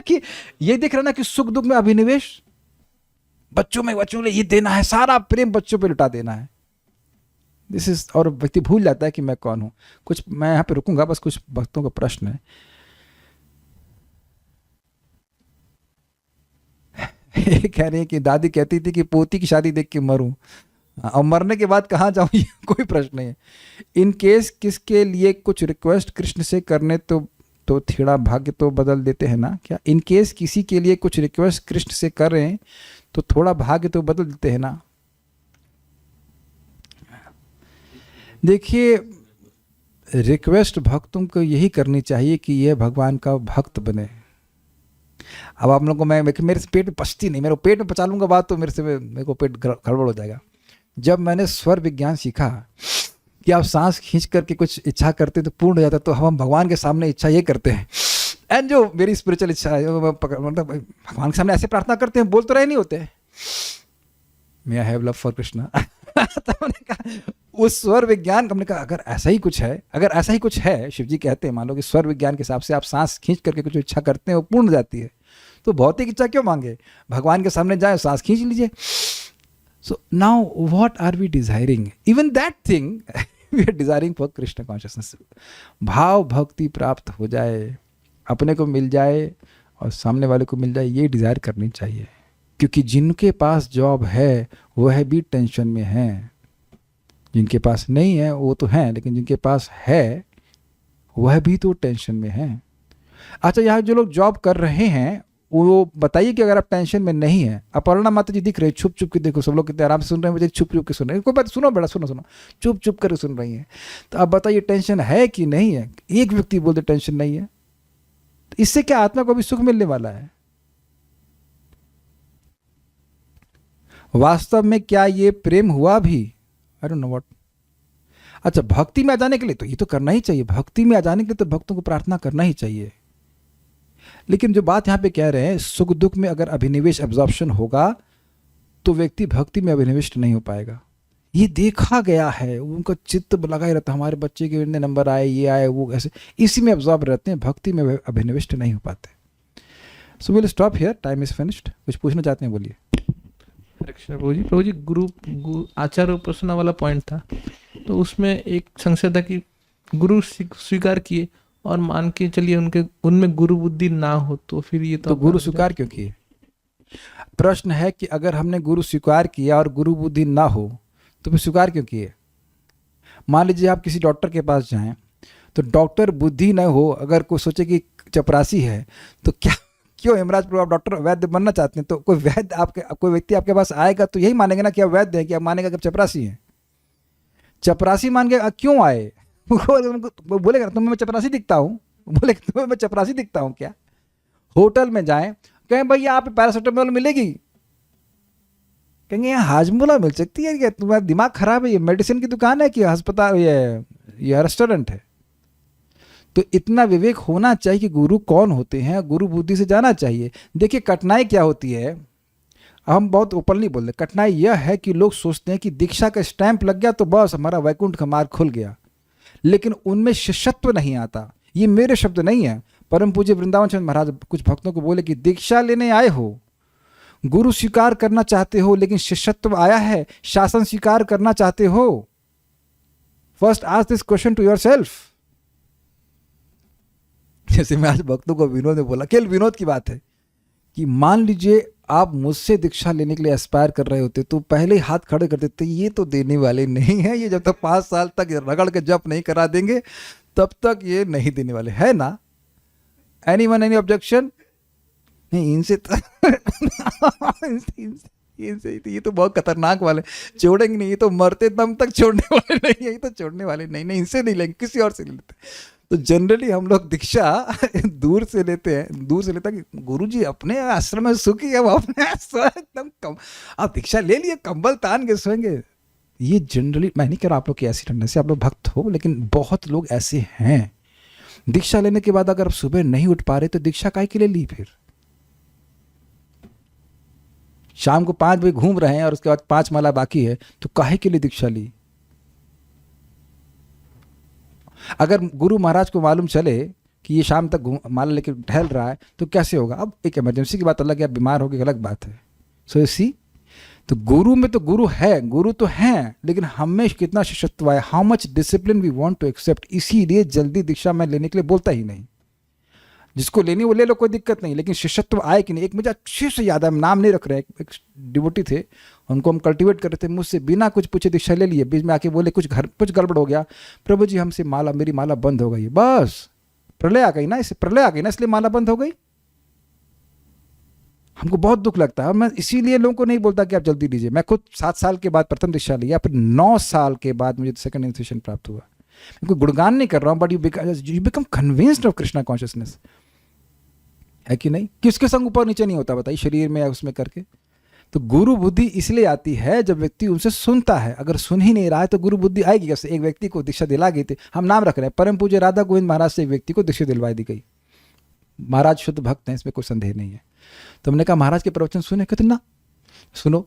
कि ये दिख रहा ना कि सुख दुख में अभिनिवेश, बच्चों में ये देना है, सारा प्रेम बच्चों पे लुटा देना है। दिस इज, और व्यक्ति भूल जाता है कि मैं कौन हूं। कुछ मैं यहाँ पे रुकूंगा, बस कुछ भक्तों का प्रश्न है। कह रहे हैं कि दादी कहती थी कि पोती की शादी देख के मरूं, और मरने के बाद कहाँ जाऊं, ये कोई प्रश्न नहीं है। इन केस किसके लिए कुछ रिक्वेस्ट कृष्ण से करने तो थोड़ा भाग्य तो बदल देते हैं ना क्या। इन केस किसी के लिए कुछ रिक्वेस्ट कृष्ण से कर रहे हैं तो थोड़ा भाग्य तो बदल देते हैं ना। देखिए, रिक्वेस्ट भक्तों को यही करनी चाहिए कि यह भगवान का भक्त बने। अब आप लोगों को मैं मेरे से पेट में पचती नहीं, मेरे पेट में पचा लूंगा बात तो मेरे को पेट गड़बड़ हो जाएगा। जब मैंने स्वर विज्ञान सीखा कि आप सांस खींच करके कुछ इच्छा करते तो पूर्ण हो जाता, तो हम भगवान के सामने इच्छा ये करते हैं, एंड जो मेरी स्पिरिचुअल इच्छा है मतलब भगवान के सामने ऐसे प्रार्थना करते हैं, बोल तो रहे नहीं होते, may I have love for Krishna. तो हमने कहा उस स्वर विज्ञान, हमने कहा अगर ऐसा ही कुछ है, शिव जी कहते हैं मान लो कि स्वर विज्ञान के हिसाब से आप सांस खींच करके कुछ इच्छा करते हैं वो पूर्ण हो जाती है, तो भौतिक इच्छा क्यों मांगे, भगवान के सामने जाए सांस खींच लीजिए। So now what are we desiring, even that thing we are desiring for Krishna consciousness. भाव भक्ति प्राप्त हो जाए, अपने को मिल जाए और सामने वाले को मिल जाए, ये डिजायर करनी चाहिए। क्योंकि जिनके पास जॉब है वह भी टेंशन में हैं, जिनके पास नहीं है वो तो हैं, लेकिन जिनके पास है वह भी तो टेंशन में हैं। अच्छा, यहाँ जो लोग जॉब कर रहे हैं वो बताइए कि अगर आप टेंशन में नहीं है, अपर्णा माता जी दिख रहे छुप छुप के, देखो सब लोग कितने आराम से सुन रहे हैं, मुझे छुप छुप के सुन रहे हैं, कोई बात सुनो बेटा, सुनो छुप छुप कर सुन रही हैं, तो आप बताइए टेंशन है कि नहीं है। एक व्यक्ति बोलते टेंशन नहीं है, तो इससे क्या आत्मा को भी सुख मिलने वाला है। वास्तव में क्या ये प्रेम हुआ भी, आई डोंट नो व्हाट। अच्छा, भक्ति में आ जाने के लिए तो ये तो करना ही चाहिए, भक्ति में आ जाने के लिए तो भक्तों को प्रार्थना करना ही चाहिए। लेकिन जो बात यहाँ पे कह रहे हैं, सुख दुख में अगर अभिनिवेश एब्जॉर्प्शन होगा तो व्यक्ति भक्ति में अभिनिविष्ट नहीं हो पाएगा। ये देखा गया है, उनका चित्त लगा ही रहता, हमारे बच्चे के इतने नंबर आए, ये आए, वो ऐसे, इसी में एब्जॉर्ब रहते हैं, भक्ति में अभिनिविष्ट नहीं हो पाते। सो will stop here, time is finished. कुछ पूछना चाहते हैं, बोलिए। प्रभु जी गुरु आचार्य उपासना वाला पॉइंट था, तो उसमें एक संशय था कि गुरु स्वीकार किए और मान के चलिए उनमें गुरु बुद्धि ना हो, तो फिर ये तो गुरु स्वीकार क्यों किए। प्रश्न है कि अगर हमने गुरु स्वीकार किया और गुरु बुद्धि ना हो तो फिर स्वीकार क्यों किए। मान लीजिए आप किसी डॉक्टर के पास जाएं तो डॉक्टर बुद्धि न हो, अगर कोई सोचे कि चपरासी है तो क्या, क्यों हेमराज प्रभु आप डॉक्टर वैद्य बनना चाहते हैं, तो कोई वैद्य कोई व्यक्ति आपके पास आएगा तो यही मानेंगे ना कि आप वैद्य हैं, कि आप मानेगा कि आप चपरासी हैं। चपरासी मान के क्यों आए, बोलेगा तुम्हें मैं चपरासी दिखता हूँ, बोले तुम्हें मैं चपरासी दिखता हूँ क्या। होटल में जाएं, कहें भैया आप पैरासिटामोल मिलेगी, कहेंगे यहाँ हाजमोला मिल सकती है क्या, तुम्हारा दिमाग खराब है, ये मेडिसिन की दुकान है कि अस्पताल, ये रेस्टोरेंट है। तो इतना विवेक होना चाहिए कि गुरु कौन होते हैं, गुरु बुद्धि से जाना चाहिए। देखिए कठिनाई क्या होती है, हम बहुत ओपनली बोल रहे, कठिनाई यह है कि लोग सोचते हैं कि दीक्षा का स्टैंप लग गया तो बस हमारा वैकुंठ का मार्ग खुल गया, लेकिन उनमें शिष्यत्व नहीं आता। ये मेरे शब्द नहीं है, परम पूज्य वृंदावन चंद्र महाराज कुछ भक्तों को बोले कि दीक्षा लेने आए हो, गुरु स्वीकार करना चाहते हो, लेकिन शिष्यत्व आया है, शासन स्वीकार करना चाहते हो, first ask this question to yourself. जैसे मैं आज भक्तों को विनोद ने बोला, केवल विनोद की बात है कि मान लीजिए आप मुझसे दीक्षा लेने के लिए एस्पायर कर रहे होते तो पहले ही हाथ खड़े कर देते, ये तो देने वाले नहीं है, ये जब तक 5 साल तक रगड़ के जप नहीं करा देंगे तब तक ये नहीं देने वाले, है ना। एनीवन एनी ऑब्जेक्शन नहीं, इनसे ये तो बहुत खतरनाक वाले, छोड़ेंगे नहीं, ये तो मरते दम तक छोड़ने वाले नहीं है, ये तो छोड़ने वाले नहीं, इनसे नहीं लेंगे, किसी और से ले लेते। तो जनरली हम लोग दीक्षा दूर से लेते हैं, कि गुरुजी अपने आश्रम में सुखी है, वो अपने एकदम कम, आप दीक्षा ले लिए कंबल तान के सोएंगे। ये जनरली, मैं नहीं कह रहा आप लोग की ऐसी ठंडा से आप लोग भक्त हो, लेकिन बहुत लोग ऐसे हैं दीक्षा लेने के बाद अगर आप सुबह नहीं उठ पा रहे तो दीक्षा काहे के लिए ली? फिर शाम को 5 बजे घूम रहे हैं और उसके बाद 5 माला बाकी है तो काहे के लिए दीक्षा ली? अगर गुरु महाराज को मालूम चले कि ये शाम तक माला लेके टहल रहा है तो कैसे होगा? अब एक इमरजेंसी की बात अलग है, आप बीमार हो गए अलग बात है। सो इसी तो गुरु में तो गुरु है, गुरु तो हैं, लेकिन हमें कितना शिष्यत्व है, how much discipline we want to accept. इसीलिए जल्दी दीक्षा मैं लेने के लिए बोलता ही नहीं। जिसको लेनी वो ले लो, कोई दिक्कत नहीं, लेकिन शिष्यत्व आए कि नहीं। एक मुझे अच्छे से याद है, हम नाम नहीं रख रहे, एक डिवोटी थे, उनको हम कल्टीवेट कर रहे थे, मुझसे बिना कुछ पूछे दीक्षा ले लिए। बीच में आके बोले कुछ गड़बड़ हो गया, प्रभु जी हमसे मेरी माला बंद हो गई। बस प्रलय आ गई ना, इसलिए माला बंद हो गई। हमको बहुत दुख लगता है और मैं इसीलिए लोगों को नहीं बोलता कि आप जल्दी लीजिए। मैं खुद 7 साल के बाद प्रथम दीक्षा लिया, फिर 9 साल के बाद मुझे सेकंड इनिशिएशन प्राप्त हुआ। मैं कोई गुणगान नहीं कर रहा हूँ, but you become convinced of Krishna consciousness, है कि नहीं? किसके संग ऊपर नीचे नहीं होता बताइए, शरीर में या उसमें करके। तो गुरु बुद्धि इसलिए आती है जब व्यक्ति उनसे सुनता है। अगर सुन ही नहीं रहा है तो गुरु बुद्धि आएगी कैसे? एक व्यक्ति को दीक्षा दिला गई थी, हम नाम रख रहे हैं, परम पूज्य राधा गोविंद महाराज से एक व्यक्ति को दीक्षा दिलवाई दी गई। महाराज शुद्ध भक्त हैं, इसमें कोई संदेह नहीं है। तो हमने कहा महाराज के प्रवचन सुने? कहते ना सुनो।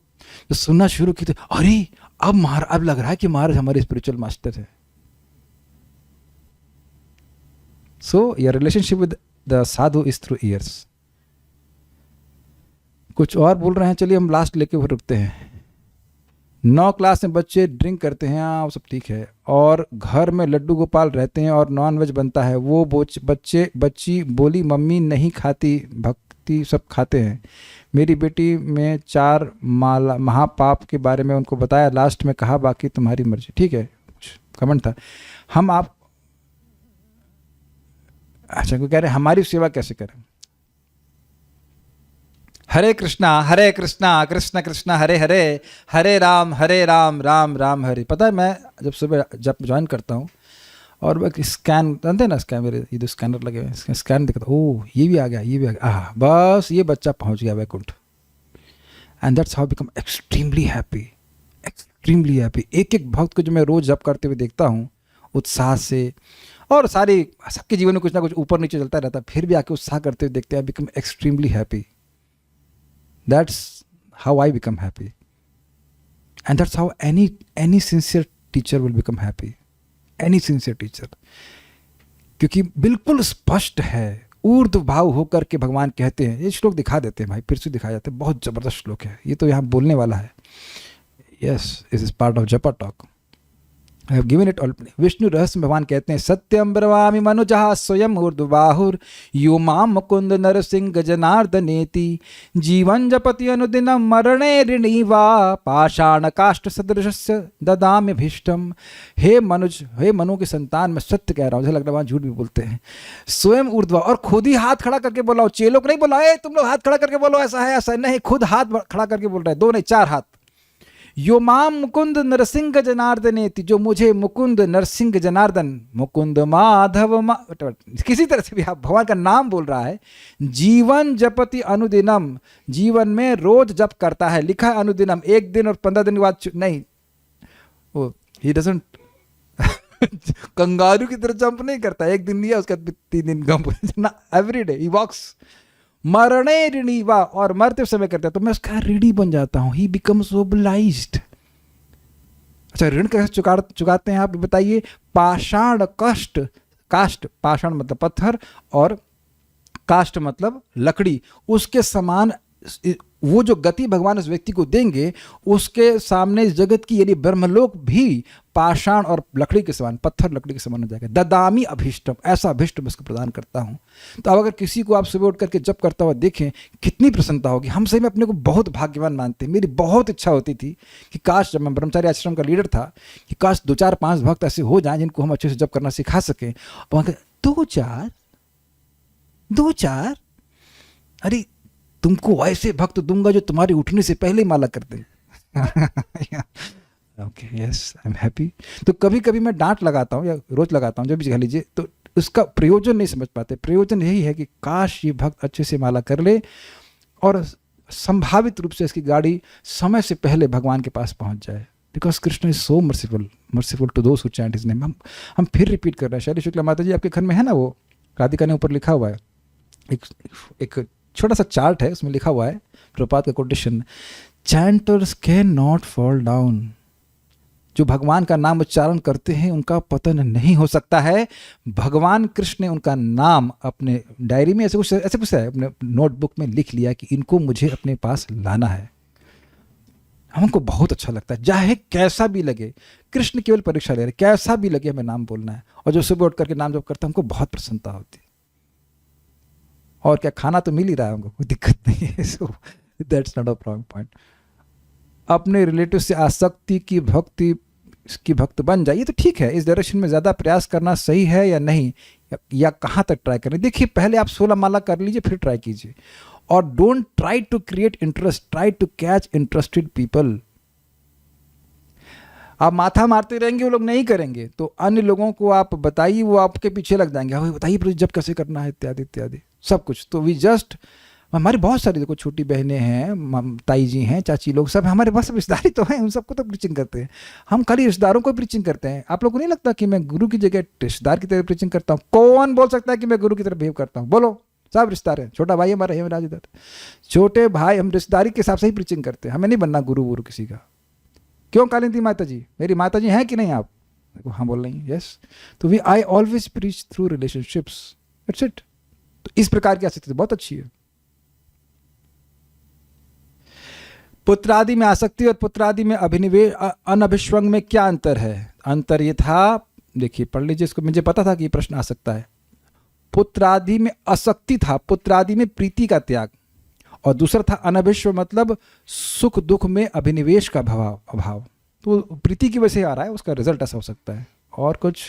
तो सुनना शुरू की तो अरे अब लग रहा है कि महाराज हमारे स्पिरिचुअल मास्टर है। So your relationship with the Sadhu is through years. कुछ और बोल रहे हैं, चलिए हम लास्ट लेके रुकते हैं। 9 क्लास में बच्चे ड्रिंक करते हैं, हाँ वो सब ठीक है, और घर में लड्डू गोपाल रहते हैं और नॉनवेज बनता है। वो बच्ची बोली मम्मी नहीं खाती, भक्ति सब खाते हैं। मेरी बेटी में 4 महापाप के बारे में उनको बताया, लास्ट में कहा बाकी तुम्हारी मर्जी। ठीक है, कमेंट था। हम आप अच्छा को कह रहे हमारी सेवा कैसे करें? हरे कृष्णा कृष्ण कृष्ण हरे हरे, हरे राम राम राम हरे। पता है मैं जब सुबह ज्वाइन करता हूँ और स्कैन जानते हैं ना, स्कैन मेरे ये 2 स्कैनर लगे हुए हैं, स्कैन दिखता ओह ये भी आ गया, बस ये बच्चा पहुँच गया Vaikuntha. And that's how become extremely happy. एक एक भक्त को जो मैं रोज जप करते हुए देखता हूँ उत्साह से, और सबके जीवन में कुछ ना कुछ ऊपर नीचे चलता रहता है, फिर भी आके उत्साह करते हुए देखते हैं, become extremely happy. That's how I become happy, and that's how any sincere teacher will become happy. Any sincere teacher, क्योंकि बिल्कुल स्पष्ट है, ऊर्ध्व भाव होकर के भगवान कहते हैं। ये श्लोक दिखा देते हैं भाई, फिर से दिखाया जाता है, बहुत जबरदस्त श्लोक है ये, तो यहाँ बोलने वाला है। Yes, this is part of Japa talk. I have given it all. Vishnu रहस्य भगवान कहते हैं सत्यम ब्रवामि मनुजः स्वयं ऊर्ध्वबाहुर यो माम मुकुंद नरसिंह जनार्दनेति जीवन जपति अनुदिनम मरणे ऋणी वा पाषाण काष्ठ सदृशस्य ददामि भीष्टम। हे मनु की संतान, मैं सत्य कह रहा हूँ, मुझे लग रहा है झूठ भी बोलते हैं। स्वयं ऊर्ध्व, और खुद ही हाथ खड़ा करके बोला, चेलों को नहीं बोला तुम लोग हाथ खड़ा करके बोलो ऐसा है नहीं, खुद हाथ खड़ा करके बोल रहा है, 2 नहीं 4 हाथ। यो माम मुकुंद नरसिंह जनार्दनेति, जो मुझे मुकुंद नरसिंह जनार्दन मुकुंद माधव किसी तरह से भी आप भगवान का नाम बोल रहा है। जीवन जपति अनुदिनम, जीवन में रोज जप करता है, लिखा है अनुदिनम, 1 दिन और 15 दिन के बाद नहीं, वो ही डजंट कंगारू की तरह जंप नहीं करता, 1 दिन लिया उसके बाद 3 दिन गम, एवरी डे ही वॉक्स। मरणे ऋणी वा, और मरते समय करता है तो मैं उसका ऋणी बन जाता हूं। He becomes obliged. अच्छा, ऋण कैसे चुकाते हैं आप बताइए? पाषाण काष्ठ, पाषाण मतलब पत्थर और काष्ठ मतलब लकड़ी, उसके समान वो जो गति भगवान उस व्यक्ति को देंगे, उसके सामने इस जगत की यानी ब्रह्मलोक भी पाषाण और लकड़ी के समान, पत्थर लकड़ी के समान हो जाएगा। ददामी अभीष्टम, ऐसा अभीष्ट मैं उसको प्रदान करता हूँ। तो अब अगर किसी को आप सुबह उठ करके जप करता हुआ देखें, कितनी प्रसन्नता होगी। हम सही में अपने को बहुत भाग्यवान मानते हैं। मेरी बहुत इच्छा होती थी कि काश, जब मैं ब्रह्मचारी आश्रम का लीडर था, कि काश 2 4 5 भक्त ऐसे हो जाएं जिनको हम अच्छे से जप करना सिखा सकें। और 2 4 अरे तुमको ऐसे भक्त दूंगा जो तुम्हारी उठने से पहले ही माला कर दें। Okay, yes, I am happy. तो कभी कभी मैं डांट लगाता हूँ या रोज लगाता हूँ, जो भी कह लीजिए, तो उसका प्रयोजन नहीं समझ पाते। प्रयोजन यही है कि काश ये भक्त अच्छे से माला कर ले और संभावित रूप से इसकी गाड़ी समय से पहले भगवान के पास पहुंच जाए। Because Krishna is so merciful to those who chant his name. हम फिर रिपीट कर रहे हैं। शैली शुक्ला माता जी आपके घर में है ना, वो राधिका ने ऊपर लिखा हुआ है, एक छोटा सा चार्ट है, उसमें लिखा हुआ है प्रभुपाद का quotation, chanters can not fall down. जो भगवान का नाम उच्चारण करते हैं उनका पतन नहीं हो सकता है। भगवान कृष्ण ने उनका नाम अपने डायरी में ऐसे कुछ है, अपने नोटबुक में लिख लिया कि इनको मुझे अपने पास लाना है। हमको बहुत अच्छा लगता है, चाहे कैसा भी लगे। कृष्ण केवल परीक्षा ले रहे, कैसा भी लगे हमें नाम बोलना है। और जो सुबह उठ करके नाम जप करता है हमको बहुत प्रसन्नता होती है। और क्या, खाना तो मिल ही रहा है हमको, कोई दिक्कत नहीं है। So that's not a problem point. अपने रिलेटिव से आसक्ति की भक्त बन जाइए तो ठीक है। इस डायरेक्शन में ज़्यादा प्रयास करना सही है या नहीं, या कहाँ तक ट्राई करें? देखिए, पहले आप 16 माला कर लीजिए, फिर ट्राई कीजिए। और don't try to create interest, try to catch interested people. आप माथा मारते रहेंगे, वो लोग नहीं करेंगे, तो अन्य लोगों को आप बताइए, वो आपके पीछे लग जाएंगे। हाँ बताइए प्रभु जब कैसे करना है, इत्यादि इत्यादि सब कुछ। तो वी जस्ट, हमारी बहुत सारी देखो छोटी बहनें हैं, ताई जी हैं, चाची लोग, सब हमारे पास रिश्तेदारी तो हैं, उन सबको तो प्रीचिंग करते हैं। हम खाली रिश्तेदारों को प्रीचिंग करते हैं। आप लोगों को नहीं लगता कि मैं गुरु की जगह रिश्तेदार की तरह प्रीचिंग करता हूँ? कौन बोल सकता है कि मैं गुरु की तरह बिहेव करता हूँ? बोलो। सब रिश्तेदार हैं। छोटा भाई हमारा हेमराज इधर, छोटे भाई, हम रिश्तेदारी के हिसाब से ही प्रीचिंग करते हैं। हमें नहीं बनना गुरु किसी का। क्यों कालिंदी माता जी, मेरी माता जी हैं कि नहीं आप? हाँ बोल रही हैं, यस। तो I always preach through relationships, it's it. तो इस प्रकार की आसक्ति बहुत अच्छी है। पुत्रादि में आसक्ति और पुत्रादि में अभिनिवेश, अनभिष्वंग में क्या अंतर है? अंतर ये था, देखिए पढ़ लीजिए इसको, मुझे पता था कि ये प्रश्न आ सकता है। पुत्रादि में आसक्ति था, पुत्रादि में प्रीति का त्याग, और दूसरा था अनभिष्व, मतलब सुख दुख में अभिनिवेश का अभाव। तो प्रीति की वजह से आ रहा है, उसका रिजल्ट ऐसा हो सकता है। और कुछ?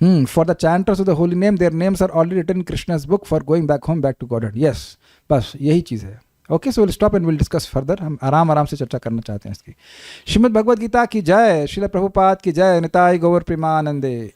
For the chanters of the holy name their names are already written in Krishna's book for going back home, back to Godhead. Yes, बस यही चीज़ है। Okay, so will stop and will discuss further. हम आराम से चर्चा करना चाहते हैं इसकी। श्रीमद् भगवद गीता की जय, श्रील प्रभुपाद की जय, निताय गौर प्रेमानंदे।